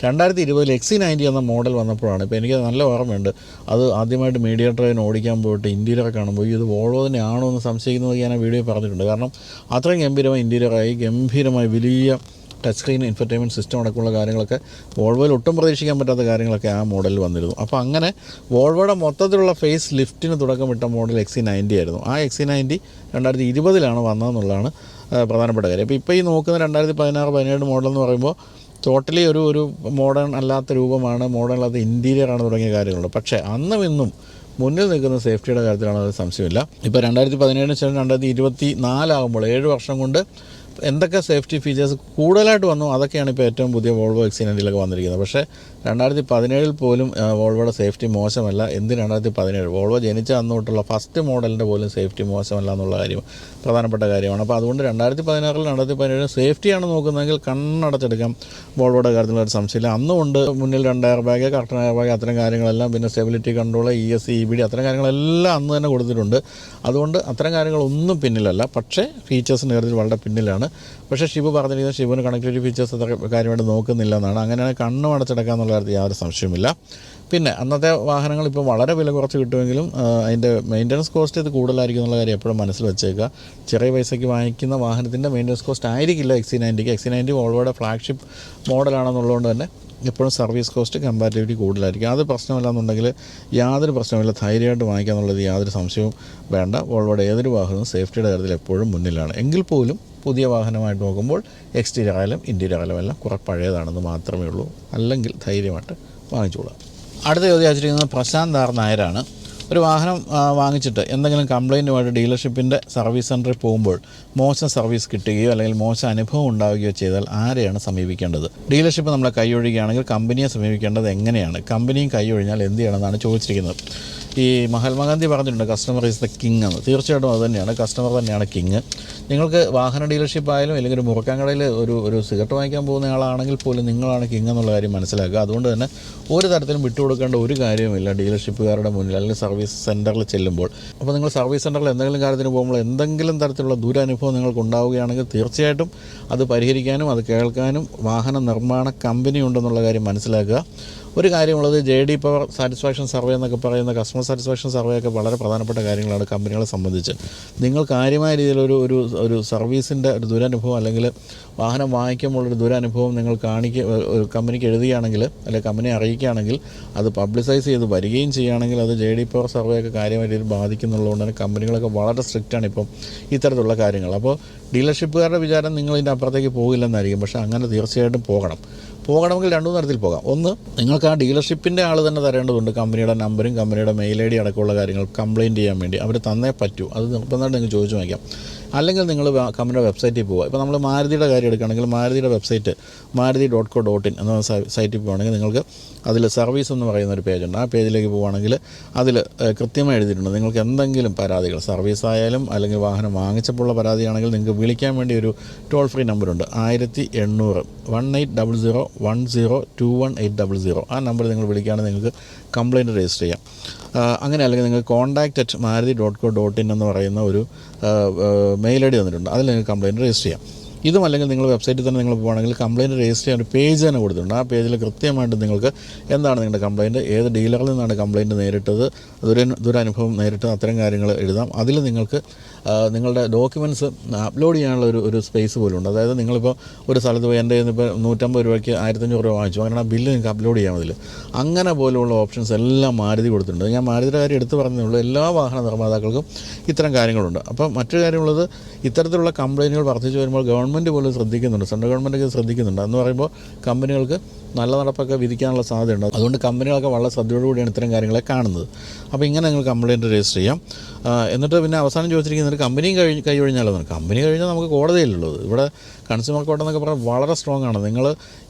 2020 XC90 എന്ന മോഡൽ വന്നപ്പോഴാണ്, ഇപ്പോൾ എനിക്ക് നല്ല ഓർമ്മയുണ്ട്, അത് ആദ്യമായിട്ട് മീഡിയ ഡ്രൈവിന് ഓടിക്കാൻ പോയിട്ട് ഇൻറ്റീരിയർ കാണുമ്പോൾ ഇത് വോൾവോ തന്നെയാണോ എന്ന് സംശയിക്കുന്നത് ഞാൻ ആ വീഡിയോ പറഞ്ഞിട്ടുണ്ട്. കാരണം അത്രയും ഗംഭീരമായി ഇൻറ്റീരിയറായി, ഗംഭീരമായി വലിയ ടച്ച് സ്ക്രീൻ ഇൻഫർടൈൻമെൻറ്റ് സിസ്റ്റം അടക്കമുള്ള കാര്യങ്ങളൊക്കെ വോൾവോയിൽ ഒട്ടും പ്രതീക്ഷിക്കാൻ പറ്റാത്ത കാര്യങ്ങളൊക്കെ ആ മോഡലിൽ വന്നിരുന്നു. അപ്പോൾ അങ്ങനെ വോൾവോയുടെ മൊത്തത്തിലുള്ള ഫേസ് ലിഫ്റ്റിന് തുടക്കമിട്ട മോഡൽ XC90 ആയിരുന്നു. ആ XC90 2020 വന്നതെന്നുള്ളതാണ് പ്രധാനപ്പെട്ട കാര്യം. ഇപ്പോൾ ഈ നോക്കുന്ന 2016-17 മോഡൽ എന്ന് പറയുമ്പോൾ ടോട്ടലി ഒരു മോഡേൺ അല്ലാത്ത രൂപമാണ്, മോഡേൺ അല്ലാത്ത ഇൻറ്റീരിയറാണ് തുടങ്ങിയ കാര്യങ്ങളുണ്ട്. പക്ഷേ അന്നും ഇന്നും മുന്നിൽ നിൽക്കുന്ന സേഫ്റ്റിയുടെ കാര്യത്തിലാണ് അത് സംശയമില്ല. ഇപ്പോൾ 2017 ശേഷം 2024 ആകുമ്പോൾ 7 വർഷം കൊണ്ട് എന്തൊക്കെ സേഫ്റ്റി ഫീച്ചേഴ്സ് കൂടുതലായിട്ട് വന്നു അതൊക്കെയാണ് ഇപ്പോൾ ഏറ്റവും പുതിയ വോൾവോ XC90 വന്നിരിക്കുന്നത്. പക്ഷേ 2017 പോലും വോൾവോയുടെ സേഫ്റ്റി മോശമല്ല. 2017 വോൾവോ ജനിച്ച അന്ന് തൊട്ടുള്ള ഫസ്റ്റ് മോഡലിൻ്റെ പോലും സേഫ്റ്റി മോശമല്ല എന്നുള്ള കാര്യം പ്രധാനപ്പെട്ട കാര്യമാണ്. അപ്പോൾ അതുകൊണ്ട് 2017 സേഫ്റ്റിയാണ് നോക്കുന്നതെങ്കിൽ കണ്ണടച്ചെടുക്കാം വോൾവോയുടെ കാര്യത്തിലുള്ള ഒരു സംശയമില്ല. അന്നുകൊണ്ട് മുന്നിൽ 2 air bag, curtain air bag, അത്തരം കാര്യങ്ങളെല്ലാം, പിന്നെ സ്റ്റെബിലിറ്റി കൺട്രോൾ, ESC, EBD അത്തരം കാര്യങ്ങളെല്ലാം അന്ന് തന്നെ കൊടുത്തിട്ടുണ്ട്. അതുകൊണ്ട് അത്തരം കാര്യങ്ങളൊന്നും പിന്നിലല്ല. പക്ഷേ ഫീച്ചേഴ്സിൻ്റെ കാര്യത്തിൽ വളരെ പിന്നിലാണ് എന്നാണ്. പക്ഷേ ഷിബു പറഞ്ഞിരിക്കുന്നത് ഷിബുവിന് കണക്ടിവിറ്റി ഫീച്ചേഴ്സ് അത്ര കാര്യമായിട്ട് നോക്കുന്നില്ല എന്നാണ്. അങ്ങനെയാണ് കണ്ണും അടച്ചടക്കുക എന്നുള്ള കാര്യത്തിൽ യാതൊരു സംശയമില്ല. പിന്നെ അന്നത്തെ വാഹനങ്ങൾ ഇപ്പോൾ വളരെ വില കുറച്ച് കിട്ടുമെങ്കിലും അതിൻ്റെ മെയിൻ്റനൻസ് കോസ്റ്റ് ഇത് കൂടുതലായിരിക്കും എന്നുള്ള കാര്യം എപ്പോഴും മനസ്സിൽ വെച്ചേക്കുക. ചെറിയ പൈസയ്ക്ക് വാങ്ങിക്കുന്ന വാഹനത്തിൻ്റെ മെയിൻ്റനൻസ് കോസ്റ്റ് ആയിരിക്കില്ല XC90 വോൾവോയുടെ ഫ്ലാഗ്ഷിപ്പ് മോഡലാണെന്നുള്ളതുകൊണ്ട് തന്നെ എപ്പോഴും സർവീസ് കോസ്റ്റ് കമ്പാരിറ്റീവ്ലി കൂടുതലായിരിക്കും. അത് പ്രശ്നമില്ലാന്നുണ്ടെങ്കിൽ യാതൊരു പ്രശ്നമില്ല, ധൈര്യമായിട്ട് വാങ്ങിക്കുക എന്നുള്ളത് യാതൊരു സംശയവും വേണ്ട. വോൾവോയുടെ ഏതൊരു വാഹനവും സേഫ്റ്റിയുടെ കാര്യത്തിൽ എപ്പോഴും മുന്നിലാണ്. എങ്കിൽ പോലും പുതിയ വാഹനമായിട്ട് നോക്കുമ്പോൾ എക്സ്റ്റീരിയർ ആയാലും ഇൻറ്റീരിയർ ആയാലും എല്ലാം കുറെ പഴയതാണെന്ന് മാത്രമേ ഉള്ളൂ. അല്ലെങ്കിൽ ധൈര്യമായിട്ട് വാങ്ങിച്ചോളാം. അടുത്ത ചോദ്യം അയച്ചിരിക്കുന്നത് പ്രശാന്ത് ആർ നായരാണ്. ഒരു വാഹനം വാങ്ങിച്ചിട്ട് എന്തെങ്കിലും കംപ്ലയിൻറ്റുമായിട്ട് ഡീലർഷിപ്പിൻ്റെ സർവീസ് സെൻറ്ററിൽ പോകുമ്പോൾ മോശം സർവീസ് കിട്ടുകയോ അല്ലെങ്കിൽ മോശം അനുഭവം ഉണ്ടാവുകയോ ചെയ്താൽ ആരെയാണ് സമീപിക്കേണ്ടത്? ഡീലർഷിപ്പ് നമ്മളെ കൈയൊഴിയുകയാണെങ്കിൽ കമ്പനിയെ സമീപിക്കേണ്ടത് എങ്ങനെയാണ്? കമ്പനിയും കൈയൊഴിഞ്ഞാൽ എന്ത് ചെയ്യണമെന്നാണ് ചോദിച്ചിരിക്കുന്നത്. ഈ മഹാത്മാഗാന്ധി പറഞ്ഞിട്ടുണ്ട് കസ്റ്റമർ ഈസ് ദ കിങ് എന്ന്. തീർച്ചയായിട്ടും അത് തന്നെയാണ്, കസ്റ്റമർ തന്നെയാണ് കിങ്. നിങ്ങൾക്ക് വാഹന ഡീലർഷിപ്പ് ആയാലും അല്ലെങ്കിൽ ഒരു മുറുക്കാൻകടയിൽ ഒരു സിഗരറ്റ് വാങ്ങിക്കാൻ പോകുന്ന ആളാണെങ്കിൽ പോലും നിങ്ങളാണ് കിങ് എന്നുള്ള കാര്യം മനസ്സിലാക്കുക. അതുകൊണ്ട് തന്നെ ഒരു തരത്തിലും വിട്ടുകൊടുക്കേണ്ട ഒരു കാര്യവുമില്ല ഡീലർഷിപ്പുകാരുടെ മുന്നിൽ അല്ലെങ്കിൽ സർവീസ് സെൻറ്ററിൽ ചെല്ലുമ്പോൾ. അപ്പോൾ നിങ്ങൾ സർവീസ് സെൻറ്ററിൽ എന്തെങ്കിലും കാര്യത്തിന് പോകുമ്പോൾ എന്തെങ്കിലും തരത്തിലുള്ള ദുരനുഭവം നിങ്ങൾക്ക് ഉണ്ടാവുകയാണെങ്കിൽ തീർച്ചയായിട്ടും അത് പരിഹരിക്കാനും അത് കേൾക്കാനും വാഹന നിർമ്മാണ കമ്പനി ഉണ്ടെന്നുള്ള കാര്യം മനസ്സിലാക്കുക. ഒരു കാര്യമുള്ളത് JD പവർ സാറ്റിസ്ഫാക്ഷൻ സർവേ എന്നൊക്കെ പറയുന്ന കസ്റ്റമർ സാറ്റിസ്ഫാക്ഷൻ സർവേ ഒക്കെ വളരെ പ്രധാനപ്പെട്ട കാര്യങ്ങളാണ് കമ്പനികളെ സംബന്ധിച്ച്. നിങ്ങൾ കാര്യമായ രീതിയിൽ ഒരു സർവീസിൻ്റെ ഒരു ദുരനുഭവം അല്ലെങ്കിൽ വാഹനം വാങ്ങിക്കുമ്പോഴൊരു ദുരനുഭവം നിങ്ങൾ കമ്പനിക്ക് എഴുതുകയാണെങ്കിൽ അല്ലെങ്കിൽ കമ്പനിയെ അറിയിക്കുകയാണെങ്കിൽ അത് പബ്ലിസൈസ് ചെയ്ത് വരികയും ചെയ്യുകയാണെങ്കിൽ അത് JD പവർ സർവേ ഒക്കെ കാര്യമായ രീതിയിൽ ബാധിക്കുന്നുള്ളതുകൊണ്ട് തന്നെ കമ്പനികളൊക്കെ വളരെ സ്ട്രിക്റ്റാണ് ഇപ്പം ഇത്തരത്തിലുള്ള കാര്യങ്ങൾ. അപ്പോൾ ഡീലർഷിപ്പുകാരുടെ വിചാരം നിങ്ങൾ ഇതിൻ്റെ അപ്പുറത്തേക്ക് പോകില്ലെന്നായിരിക്കും. പക്ഷേ അങ്ങനെ തീർച്ചയായിട്ടും പോകണമെങ്കിൽ രണ്ടു തരത്തിൽ പോകാം. ഒന്ന്, നിങ്ങൾക്ക് ആ ഡീലർഷിപ്പിൻ്റെ ആൾ തന്നെ തരേണ്ടതുണ്ട് കമ്പനിയുടെ നമ്പറും കമ്പനിയുടെ മെയിൽ ID അടക്കമുള്ള കാര്യങ്ങൾ കംപ്ലയിൻറ്റ് ചെയ്യാൻ വേണ്ടി. അവർ തന്നേ പറ്റൂ, അത് നിർബന്ധമായിട്ട് നിങ്ങൾക്ക് ചോദിച്ചു വാങ്ങിക്കാം. അല്ലെങ്കിൽ നിങ്ങൾ കമ്പനിയുടെ വെബ്സൈറ്റിൽ പോവുക. ഇപ്പോൾ നമ്മൾ മാരുതിയുടെ കാര്യം എടുക്കുകയാണെങ്കിൽ മാരുതിയുടെ വെബ്സൈറ്റ് maruti.co.in എന്ന സൈറ്റിൽ പോകുകയാണെങ്കിൽ നിങ്ങൾക്ക് അതിൽ സർവീസ് എന്ന് പറയുന്ന ഒരു പേജുണ്ട്. ആ പേജിലേക്ക് പോവുകയാണെങ്കിൽ അതിൽ കൃത്യമായി എഴുതിയിട്ടുണ്ട് നിങ്ങൾക്ക് എന്തെങ്കിലും പരാതികൾ സർവീസ് ആയാലും അല്ലെങ്കിൽ വാഹനം വാങ്ങിച്ചപ്പോഴുള്ള പരാതിയാണെങ്കിൽ നിങ്ങൾക്ക് വിളിക്കാൻ വേണ്ടി ഒരു ടോൾ ഫ്രീ നമ്പറുണ്ട് 1800 1800 ആ നമ്പർ നിങ്ങൾ വിളിക്കുകയാണെങ്കിൽ നിങ്ങൾക്ക് കംപ്ലയിൻറ്റ് രജിസ്റ്റർ ചെയ്യാം. അങ്ങനെ അല്ലെങ്കിൽ നിങ്ങൾ contact@maruti.co.in എന്ന് പറയുന്ന ഒരു മെയിൽ ID തന്നിട്ടുണ്ട്, അതിൽ നിങ്ങൾക്ക് കംപ്ലയിൻറ്റ് രജിസ്റ്റർ ചെയ്യാം. ഇതും അല്ലെങ്കിൽ നിങ്ങൾ വെബ്സൈറ്റിൽ തന്നെ നിങ്ങൾ പോകുകയാണെങ്കിൽ കംപ്ലയിൻറ്റ് രജിസ്റ്റർ ചെയ്യാൻ ഒരു പേജ് തന്നെ കൊടുത്തിട്ടുണ്ട്. ആ പേജിൽ കൃത്യമായിട്ട് നിങ്ങൾക്ക് എന്താണ് നിങ്ങളുടെ കംപ്ലയിൻറ്റ്, ഏത് ഡീലറിൽ നിന്നാണ് കംപ്ലയിൻറ്റ് നേരിട്ടത്, ദുരനുഭവം നേരിട്ടത്, അത്തരം കാര്യങ്ങൾ എഴുതാം. അതിൽ നിങ്ങൾക്ക് നിങ്ങളുടെ ഡോക്യുമെൻറ്റ്സ് അപ്ലോഡ് ചെയ്യാനുള്ള ഒരു സ്പേസ് പോലും ഉണ്ട്. അതായത് നിങ്ങളിപ്പോൾ ഒരു സ്ഥലത്ത് പോയി എൻ്റെ ഇപ്പോൾ 150 രൂപയ്ക്ക് 1500 രൂപ വാങ്ങിച്ചു, അങ്ങനെ ആ ബില്ല് നിങ്ങൾക്ക് അപ്ലോഡ് ചെയ്യാം അതിൽ. അങ്ങനെ പോലെയുള്ള ഓപ്ഷൻസ് എല്ലാം മാരുതി കൊടുത്തിട്ടുണ്ട്. ഞാൻ മാരുതിയുടെ കാര്യം എടുത്ത് പറഞ്ഞതേ എല്ലാ വാഹന നിർമ്മാതാക്കൾക്കും ഇത്തരം കാര്യങ്ങളുണ്ട്. അപ്പോൾ മറ്റൊരു കാര്യമുള്ളത്, ഇത്തരത്തിലുള്ള കംപ്ലയിൻറ്റുകൾ വർദ്ധിച്ചു വരുമ്പോൾ ഗവൺമെൻറ് പോലും ശ്രദ്ധിക്കുന്നുണ്ട്, സെൻട്രൽ ഗവൺമെൻറ്റൊക്കെ ശ്രദ്ധിക്കുന്നുണ്ട്. എന്ന് പറയുമ്പോൾ കമ്പനികൾക്ക് നല്ല നടപ്പൊക്കെ വിധിക്കാനുള്ള സാധ്യതയുണ്ട്. അതുകൊണ്ട് കമ്പനികളൊക്കെ വളരെ ശ്രദ്ധയോടുകൂടിയാണ് ഇത്തരം കാര്യങ്ങളെ കാണുന്നത്. അപ്പോൾ ഇങ്ങനെ നിങ്ങൾ കംപ്ലയിൻറ്റ് രജിസ്റ്റർ ചെയ്യാം. എന്നിട്ട് പിന്നെ അവസാനം ചോദിച്ചിരിക്കുന്നത് കമ്പനിയും കൈയൊഴിഞ്ഞാലോ? കമ്പനി കഴിഞ്ഞാൽ നമുക്ക് കോടതിയിലുള്ളത്. ഇവിടെ കൺസ്യൂമർ കോർട്ട് എന്നൊക്കെ പറഞ്ഞാൽ വളരെ സ്ട്രോങ് ആണ്. നിങ്ങൾ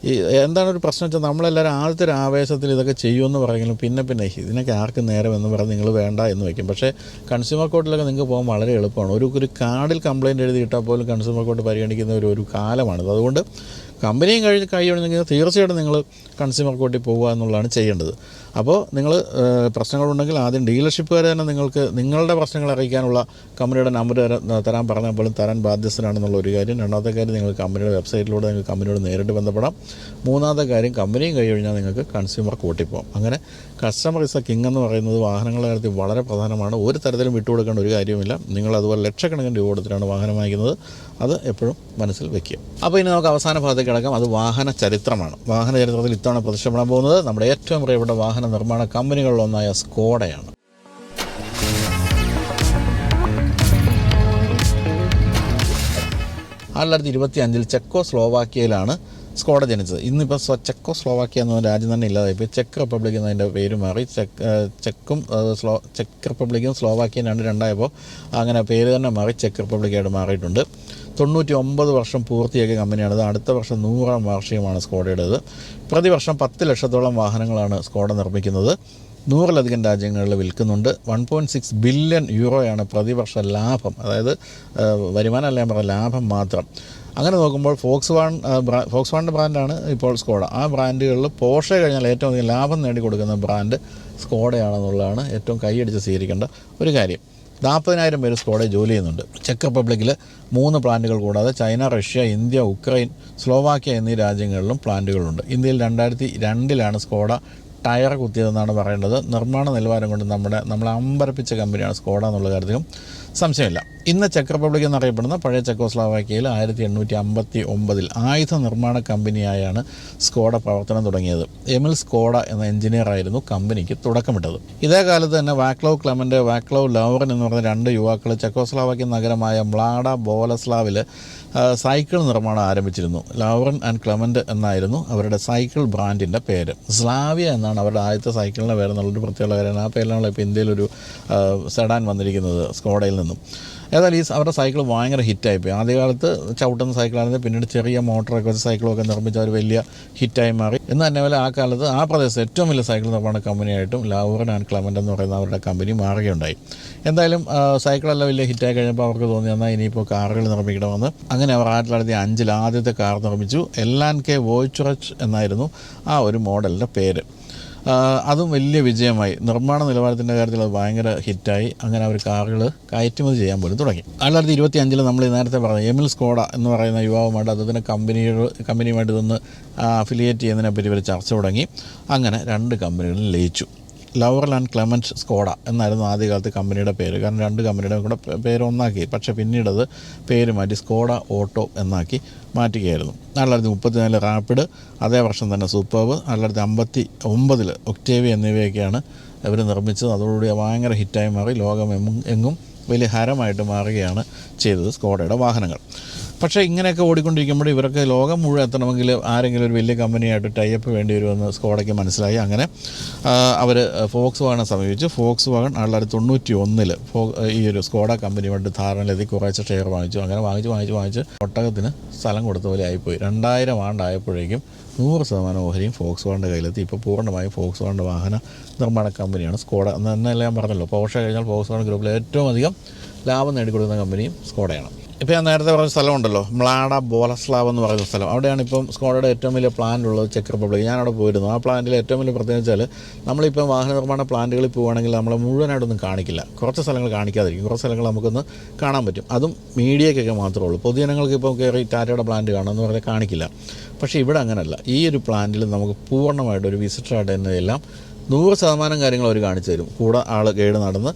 എന്താണ് ഒരു പ്രശ്നം വെച്ചാൽ നമ്മളെല്ലാവരും ആദ്യത്തെ ഒരു ആവേശത്തിൽ ഇതൊക്കെ ചെയ്യുമെന്ന് പറയുമെങ്കിലും പിന്നെ ഇതിനൊക്കെ ആർക്കും നേരം എന്ന് പറഞ്ഞ് നിങ്ങൾ വേണ്ട എന്ന് വയ്ക്കും. പക്ഷേ കൺസ്യൂമർ കോർട്ടിലൊക്കെ നിങ്ങൾക്ക് പോകാൻ വളരെ എളുപ്പമാണ്. ഒരു കാർഡിൽ കംപ്ലയിൻറ്റ് എഴുതിയിട്ടാൽ പോലും കൺസ്യൂമർ കോർട്ട് പരിഗണിക്കുന്ന ഒരു കാലമാണിത്. അതുകൊണ്ട് കമ്പനിയും കൈയൊഴിഞ്ഞെങ്കിൽ തീർച്ചയായിട്ടും നിങ്ങൾ കൺസ്യൂമർ കോർട്ടിൽ പോകുക എന്നുള്ളതാണ് ചെയ്യേണ്ടത്. അപ്പോൾ നിങ്ങൾ പ്രശ്നങ്ങളുണ്ടെങ്കിൽ ആദ്യം ഡീലർഷിപ്പുകാർ തന്നെ നിങ്ങൾക്ക് നിങ്ങളുടെ പ്രശ്നങ്ങൾ അറിയിക്കാനുള്ള കമ്പനിയുടെ നമ്പർ തരാൻ പറഞ്ഞാൽ പോലും തരാൻ ബാധ്യസ്ഥനാണെന്നുള്ള ഒരു കാര്യം. രണ്ടാമത്തെ കാര്യം, നിങ്ങൾ കമ്പനിയുടെ വെബ്സൈറ്റിലൂടെ നിങ്ങൾക്ക് കമ്പനിയോട് നേരിട്ട് ബന്ധപ്പെടാം. മൂന്നാമത്തെ കാര്യം, കമ്പനിയും കൈയൊഴിഞ്ഞാൽ നിങ്ങൾക്ക് കൺസ്യൂമർ കോർട്ടിൽ പോകാം. അങ്ങനെ കസ്റ്റമർ ഇസ് എ കിങ് എന്ന് പറയുന്നത് വാഹനങ്ങളുടെ കാര്യത്തിൽ വളരെ പ്രധാനമാണ്. ഒരു തരത്തിലും വിട്ടുകൊടുക്കേണ്ട ഒരു കാര്യമില്ല. നിങ്ങൾ അതുപോലെ ലക്ഷക്കണക്കിന് രൂപ കൊടുത്തിട്ടാണ് വാഹനം വാങ്ങിക്കുന്നത്, അത് എപ്പോഴും മനസ്സിൽ വയ്ക്കുക. അപ്പോൾ ഇനി നമുക്ക് അവസാന ഭാഗത്തേക്ക് കിടക്കാം. അത് വാഹന ചരിത്രമാണ്. വാഹന ചരിത്രത്തിൽ ഇത്തവണ പ്രത്യക്ഷപ്പെടാൻ പോകുന്നത് നമ്മുടെ ഏറ്റവും പ്രിയപ്പെട്ട വാഹന നിർമ്മാണ കമ്പനികളിലൊന്നായ സ്കോഡയാണ്. 1925 ചെക്കോസ്ലോവാക്യയിലാണ് സ്കോഡ ജനിച്ചത്. ഇന്നിപ്പോൾ ചെക്കോസ്ലോവാക്യ എന്ന രാജ്യം തന്നെ ഇല്ലാതായിപ്പോൾ ചെക്ക് റിപ്പബ്ലിക് എന്നതിൻ്റെ പേര് മാറി. ചെക്ക് റിപ്പബ്ലിക്കും സ്ലോവാക്യയും രണ്ടായപ്പോൾ അങ്ങനെ പേര് തന്നെ മാറി ചെക്ക് റിപ്പബ്ലിക്കായിട്ട് മാറിയിട്ടുണ്ട്. 99 വർഷം പൂർത്തിയാക്കിയ കമ്പനിയാണിത്. അടുത്ത വർഷം 100ാം വാർഷികമാണ് സ്കോഡയുടേത്. പ്രതിവർഷം 10 ലക്ഷത്തോളം വാഹനങ്ങളാണ് സ്കോഡ നിർമ്മിക്കുന്നത്. 100-ലധികം രാജ്യങ്ങളിൽ വിൽക്കുന്നുണ്ട്. 1.6 ബില്യൺ യൂറോയാണ് പ്രതിവർഷ ലാഭം. അതായത് വരുമാനമല്ല, ഞാൻ പറഞ്ഞ ലാഭം മാത്രം. അങ്ങനെ നോക്കുമ്പോൾ ഫോക്സ്വാഗൺ ബ്രാൻഡാണ് ഇപ്പോൾ സ്കോഡ. ആ ബ്രാൻഡുകളിൽ പോർഷെ കഴിഞ്ഞാൽ ഏറ്റവും അധികം ലാഭം നേടിക്കൊടുക്കുന്ന ബ്രാൻഡ് സ്കോഡയാണെന്നുള്ളതാണ് ഏറ്റവും കൈയടിച്ച് സ്വീകരിക്കേണ്ട ഒരു കാര്യം. 40,000 പേര് സ്കോഡയിൽ ജോലി ചെയ്യുന്നുണ്ട്. ചെക്ക് റിപ്പബ്ലിക്കിൽ 3 പ്ലാന്റുകൾ കൂടാതെ China, Russia, India, Ukraine, Slovakia എന്നീ രാജ്യങ്ങളിലും പ്ലാന്റുകളുണ്ട്. ഇന്ത്യയിൽ 2002 സ്കോഡ ടയർ കുത്തിയതെന്നാണ് പറയേണ്ടത്. നിർമ്മാണ നിലവാരം കൊണ്ട് നമ്മളെ അമ്പരപ്പിച്ച കമ്പനിയാണ് സ്കോഡ എന്നുള്ള കാര്യത്തിലും സംശയമില്ല. ഇന്ന് ചെക്ക് റിപ്പബ്ലിക് എന്നറിയപ്പെടുന്ന പഴയ ചെക്കോസ്ലോവാക്യയിൽ 1859 ആയുധ നിർമ്മാണ കമ്പനിയായാണ് സ്കോഡ പ്രവർത്തനം തുടങ്ങിയത്. എമിൽ സ്കോഡ എന്ന എഞ്ചിനീയറായിരുന്നു കമ്പനിക്ക് തുടക്കമിട്ടത്. ഇതേ കാലത്ത് തന്നെ വാക്ലവ് ക്ലെമൻ്റ്, വാക്ലവ് ലൗറൻ എന്ന് പറഞ്ഞ 2 യുവാക്കൾ ചെക്കോസ്ലോവാക്യൻ നഗരമായ മ്ലാഡ ബോലസ്ലാവിൽ സൈക്കിൾ നിർമ്മാണം ആരംഭിച്ചിരുന്നു. ലൗറൻ ആൻഡ് ക്ലെമൻ്റ് എന്നായിരുന്നു അവരുടെ സൈക്കിൾ ബ്രാൻഡിൻ്റെ പേര്. സ്ലാവിയ എന്നാണ് അവരുടെ ആദ്യത്തെ സൈക്കിളിൻ്റെ പേര് എന്നുള്ളൊരു പ്രത്യേകത കാര്യമാണ്. ആ പേരിലാണ് ഇപ്പോൾ ഇന്ത്യയിലൊരു സെഡാൻ വന്നിരിക്കുന്നത് സ്കോഡയിൽ നിന്നും. ഏതായാലും അവരുടെ സൈക്കിൾ ഭയങ്കര ഹിറ്റായിപ്പോയി. ആദ്യകാലത്ത് ചവിട്ടുന്ന സൈക്കിളാണെങ്കിൽ പിന്നീട് ചെറിയ മോട്ടറൊക്കെ വെച്ച് സൈക്കിളൊക്കെ നിർമ്മിച്ച ഒരു വലിയ ഹിറ്റായി മാറി. എന്ന് തന്നെ പോലെ ആ കാലത്ത് ആ പ്രദേശത്ത് ഏറ്റവും വലിയ സൈക്കിൾ നിർമ്മാണ കമ്പനിയായിട്ടും ലൗറൻ ആൻഡ് ക്ലെമൻ്റ് എന്ന് പറയുന്ന അവരുടെ കമ്പനി മാറുകയുണ്ടായി. എന്തായാലും സൈക്കിളെല്ലാം വലിയ ഹിറ്റായി കഴിഞ്ഞപ്പോൾ അവർക്ക് തോന്നി എന്നാൽ ഇനിയിപ്പോൾ കാറുകൾ നിർമ്മിക്കണമെന്ന്. അങ്ങനെ അവർ 1905 ആദ്യത്തെ കാർ നിർമ്മിച്ചു. LK വോയ്ച്ചുറച്ച് എന്നായിരുന്നു ആ ഒരു മോഡലിൻ്റെ പേര്. അതും വലിയ വിജയമായി. നിർമ്മാണ നിലവാരത്തിൻ്റെ കാര്യത്തിൽ അത് ഭയങ്കര ഹിറ്റായി. അങ്ങനെ അവർ കാറുകൾ കയറ്റുമതി ചെയ്യാൻ പോലും തുടങ്ങി. 1925 നമ്മൾ നേരത്തെ പറഞ്ഞ എമിൽ സ്കോഡ എന്ന് പറയുന്ന യുവാവുമായിട്ട് അദ്ദേഹത്തിൻ്റെ കമ്പനിയുമായിട്ട് ഇതൊന്ന് അഫിലിയേറ്റ് ചെയ്യുന്നതിനെപ്പറ്റി ഇവർ ചർച്ച തുടങ്ങി. അങ്ങനെ 2 കമ്പനികളിൽ ലയിച്ചു. ലൗറൽ ആൻഡ് ക്ലെമൻ്റ് സ്കോഡ എന്നായിരുന്നു ആദ്യകാലത്ത് കമ്പനിയുടെ പേര്. കാരണം 2 കമ്പനിയുടെ കൂടെ പേര് ഒന്നാക്കി. പക്ഷേ പിന്നീടത് പേര് മാറ്റി സ്കോഡ ഓട്ടോ എന്നാക്കി മാറ്റുകയായിരുന്നു. 1934 റാപ്പിഡ്, അതേ വർഷം തന്നെ സൂപ്പർബ്, 1959 ഒക്ടേവിയ എന്നിവയൊക്കെയാണ് ഇവർ നിർമ്മിച്ചത്. അതോടുകൂടി ഭയങ്കര ഹിറ്റായി മാറി. ലോകം എങ്ങും വലിയ ഹരമായിട്ട് മാറുകയാണ് ചെയ്തത് സ്കോഡയുടെ വാഹനങ്ങൾ. പക്ഷേ ഇങ്ങനെയൊക്കെ ഓടിക്കൊണ്ടിരിക്കുമ്പോൾ ഇവർക്ക് ലോകം മുഴുവൻ എത്തണമെങ്കിൽ ആരെങ്കിലും ഒരു വലിയ കമ്പനിയായിട്ട് ടൈപ്പ് വേണ്ടി വരുമെന്ന് സ്കോഡയ്ക്ക് മനസ്സിലായി. അങ്ങനെ അവർ ഫോക്സ് വാഗനെ സമീപിച്ചു. ഫോക്സ് വാഗൺ 1991 ഈ ഒരു സ്കോഡ കമ്പനിയുമായിട്ട് ധാരണയിലെത്തി കുറച്ച് ഷെയർ വാങ്ങിച്ചു. അങ്ങനെ വാങ്ങിച്ച് ഒട്ടകത്തിന് സ്ഥലം കൊടുത്ത പോലെ ആയിപ്പോയി. 2000 ആണ്ടായപ്പോഴേക്കും 100% ഓഹരിയും ഫോക്സ് വാഗൻ്റെ കയ്യിലെത്തി. ഇപ്പോൾ പൂർണ്ണമായും ഫോക്സ് വാഗൻ്റെ വാഹന നിർമ്മാണ കമ്പനിയാണ് സ്കോഡ. എന്നെല്ലാം ഞാൻ പറഞ്ഞല്ലോ, പോർഷെ കഴിഞ്ഞാൽ ഫോക്സ് വാഗൺ ഗ്രൂപ്പിൽ ഏറ്റവും അധികം ലാഭം നേടിക്കൊടുക്കുന്ന കമ്പനിയും സ്കോഡയാണ്. ഇപ്പോൾ ഞാൻ നേരത്തെ പറഞ്ഞ സ്ഥലമുണ്ടല്ലോ, മ്ലാഡ ബോലസ്ലാവ് എന്ന് പറയുന്ന സ്ഥലം, അവിടെയാണ് ഇപ്പം സ്കോഡയുടെ ഏറ്റവും വലിയ പ്ലാന്റ് ഉള്ളത്, ചെക്ക് റിപ്പബ്ലിക്. ഞാനവിടെ പോയിരുന്നു. ആ പ്ലാന്റിൽ ഏറ്റവും വലിയ പ്രത്യേകത വെച്ചാൽ നമ്മളിപ്പോൾ വാഹന നിർമ്മാണ പ്ലാന്റുകളിൽ പോവുകയാണെങ്കിൽ നമ്മളെ മുഴുവനായിട്ടൊന്നും കാണിക്കില്ല. കുറച്ച് സ്ഥലങ്ങൾ കാണിക്കാതിരിക്കും, കുറച്ച് സ്ഥലങ്ങൾ നമുക്കൊന്ന് കാണാൻ പറ്റും. അതും മീഡിയയ്ക്കൊക്കെ മാത്രമേ ഉള്ളൂ. പൊതുജനങ്ങൾക്ക് ഇപ്പോൾ കയറി ടാറ്റയുടെ പ്ലാന്റ് കാണുമെന്ന് പറഞ്ഞാൽ കാണിക്കില്ല. പക്ഷേ ഇവിടെ അങ്ങനെയല്ല. ഈ ഒരു പ്ലാന്റിൽ നമുക്ക് പൂർണ്ണമായിട്ട് ഒരു വിസിറ്ററായിട്ട് തന്നെ എല്ലാം 100% കാര്യങ്ങൾ അവർ കാണിച്ചു തരും. കൂടെ ആൾ ഗൈഡ് നടന്ന്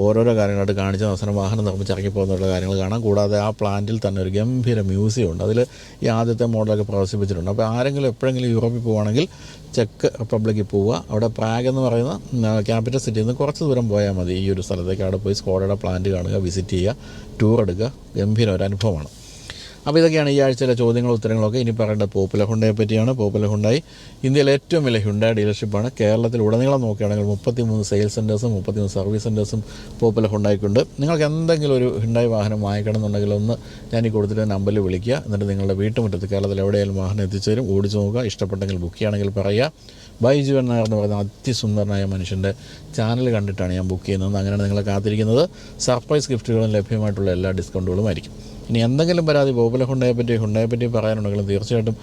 ഓരോരോ കാര്യങ്ങളായിട്ട് കാണിച്ച അവസരം വാഹനം നിർമ്മിച്ച് ഇറങ്ങിപ്പോകുന്നുള്ള കാര്യങ്ങൾ കാണാം. കൂടാതെ ആ പ്ലാന്റിൽ തന്നെ ഒരു ഗംഭീര മ്യൂസിയം ഉണ്ട്. അതിൽ ഈ ആദ്യത്തെ മോഡലൊക്കെ പ്രദർശിപ്പിച്ചിട്ടുണ്ട്. അപ്പോൾ ആരെങ്കിലും എപ്പോഴെങ്കിലും യൂറോപ്പിൽ പോവുകയാണെങ്കിൽ ചെക്ക് റിപ്പബ്ലിക്കിൽ പോവുക. അവിടെ പ്രാഗ് എന്ന് പറയുന്ന ക്യാപിറ്റൽ സിറ്റിയിൽ നിന്ന് കുറച്ച് ദൂരം പോയാൽ മതി ഈ ഒരു സ്ഥലത്തേക്ക്. അവിടെ പോയി സ്കോഡയുടെ പ്ലാന്റ് കാണുക, വിസിറ്റ് ചെയ്യുക, ടൂർ എടുക്കുക. ഗംഭീര ഒരു അനുഭവമാണ്. അപ്പോൾ ഇതൊക്കെയാണ് ഈ ആഴ്ചയിലെ ചോദ്യങ്ങളും ഉത്തരങ്ങളൊക്കെ. ഇനി പറയേണ്ടത് പോപ്പുലർ ഹുണ്ടായെ പറ്റിയാണ്. പോപ്പുലർ ഹുണ്ടായി ഇന്ത്യയിലെ ഏറ്റവും വലിയ ഹുണ്ടായി ഡീലർഷിപ്പാണ്. കേരളത്തിൽ ഉടനീളം നോക്കുകയാണെങ്കിൽ 33 സെയിൽസ് സെൻറ്റേഴ്സും 33 സർവീസ് സെൻറ്റേഴ്സും പോപ്പുലർ ഹുണ്ടായിക്കുണ്ട്. നിങ്ങൾക്ക് എന്തെങ്കിലും ഒരു ഹുണ്ടായി വാഹനം വാങ്ങിക്കണം എന്നുണ്ടെങ്കിൽ ഒന്ന് ഞാൻ ഈ കൊടുത്തിട്ട് നമ്പറിൽ വിളിക്കുക. എന്നിട്ട് നിങ്ങളുടെ വീട്ടുമുറ്റത്ത് കേരളത്തിൽ എവിടെയായാലും വാഹനം എത്തിച്ചു തരും. ഓടിച്ചു നോക്കുക. ഇഷ്ടപ്പെട്ടെങ്കിൽ ബുക്ക് ചെയ്യുകയാണെങ്കിൽ പറയുക. ബൈജു നായർ എന്ന് പറയുന്ന അതിസുന്ദരനായ മനുഷ്യൻ്റെ ചാനൽ കണ്ടിട്ടാണ് ഞാൻ ബുക്ക് ചെയ്യുന്നത്. അങ്ങനെയാണ് നിങ്ങളെ കാത്തിരിക്കുന്നത്. സർപ്രൈസ് ഗിഫ്റ്റുകളും ലഭ്യമായിട്ടുള്ള എല്ലാ ഡിസ്കൗണ്ടുകളും ആയിരിക്കും. ഇനി എന്തെങ്കിലും പരാതി പോപ്പുലർ ഹുണ്ടായെ പറ്റി പറയാനുണ്ടെങ്കിലും തീർച്ചയായിട്ടും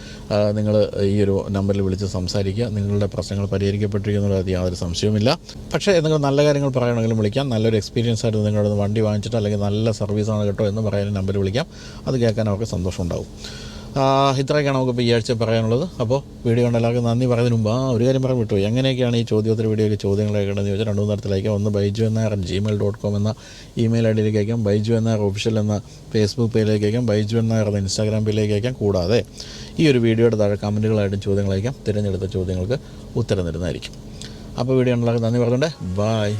നിങ്ങൾ ഈ ഒരു നമ്പറിൽ വിളിച്ച് സംസാരിക്കുക. നിങ്ങളുടെ പ്രശ്നങ്ങൾ പരിഹരിക്കപ്പെട്ടിരിക്കുന്നതിൽ യാതൊരു സംശയവുമില്ല. പക്ഷേ എന്തെങ്കിലും നല്ല കാര്യങ്ങൾ പറയണമെങ്കിലും വിളിക്കാം. നല്ലൊരു എക്സ്പീരിയൻസ് ആയിട്ട് നിങ്ങളുടെ വണ്ടി വാങ്ങിച്ചിട്ട് അല്ലെങ്കിൽ നല്ല സർവീസാണ് കേട്ടോ എന്ന് പറയാനും നമ്പർ വിളിക്കാം. അത് കേൾക്കാൻ അവർക്ക് സന്തോഷം ഉണ്ടാവും. ഇത്രയൊക്കെയാണ് നമുക്കിപ്പോൾ ഈ ആഴ്ച പറയാനുള്ളത്. അപ്പോൾ വീഡിയോ കൊണ്ട് എല്ലാവർക്കും നന്ദി പറയുന്നതിന് മുമ്പ് ഒരു കാര്യം പറയാൻ വിട്ടു. എങ്ങനെയൊക്കെയാണ് ഈ ചോദ്യോത്തര വീഡിയോയ്ക്ക് ചോദ്യങ്ങളൊക്കെ ഉണ്ടെന്ന് ചോദിച്ചാൽ 2 തരത്തിലേക്ക്. ഒന്ന് biju@gmail.com എന്ന ഇമെയിൽ ഐ ഡിയിലേക്ക് അയക്കാം. ബൈജു എന്നായർ ഒഫീഷ്യൽ എന്ന ഫേസ്ബുക്ക് പേജിലേക്ക് അയക്കാം. ബൈജു എന്നായർ എന്ന ഇൻസ്റ്റാഗ്രാം പേജിലേക്ക് അയക്കാം. കൂടാതെ ഈ ഒരു വീഡിയോയുടെ താഴെ കമൻറ്റുകളായിട്ടും ചോദ്യങ്ങൾ അയക്കാം. തിരഞ്ഞെടുത്ത ചോദ്യങ്ങൾക്ക് ഉത്തരം തരുന്നതായിരിക്കും. അപ്പോൾ വീഡിയോ എല്ലാവർക്കും നന്ദി പറഞ്ഞുകൊണ്ട് ബൈ.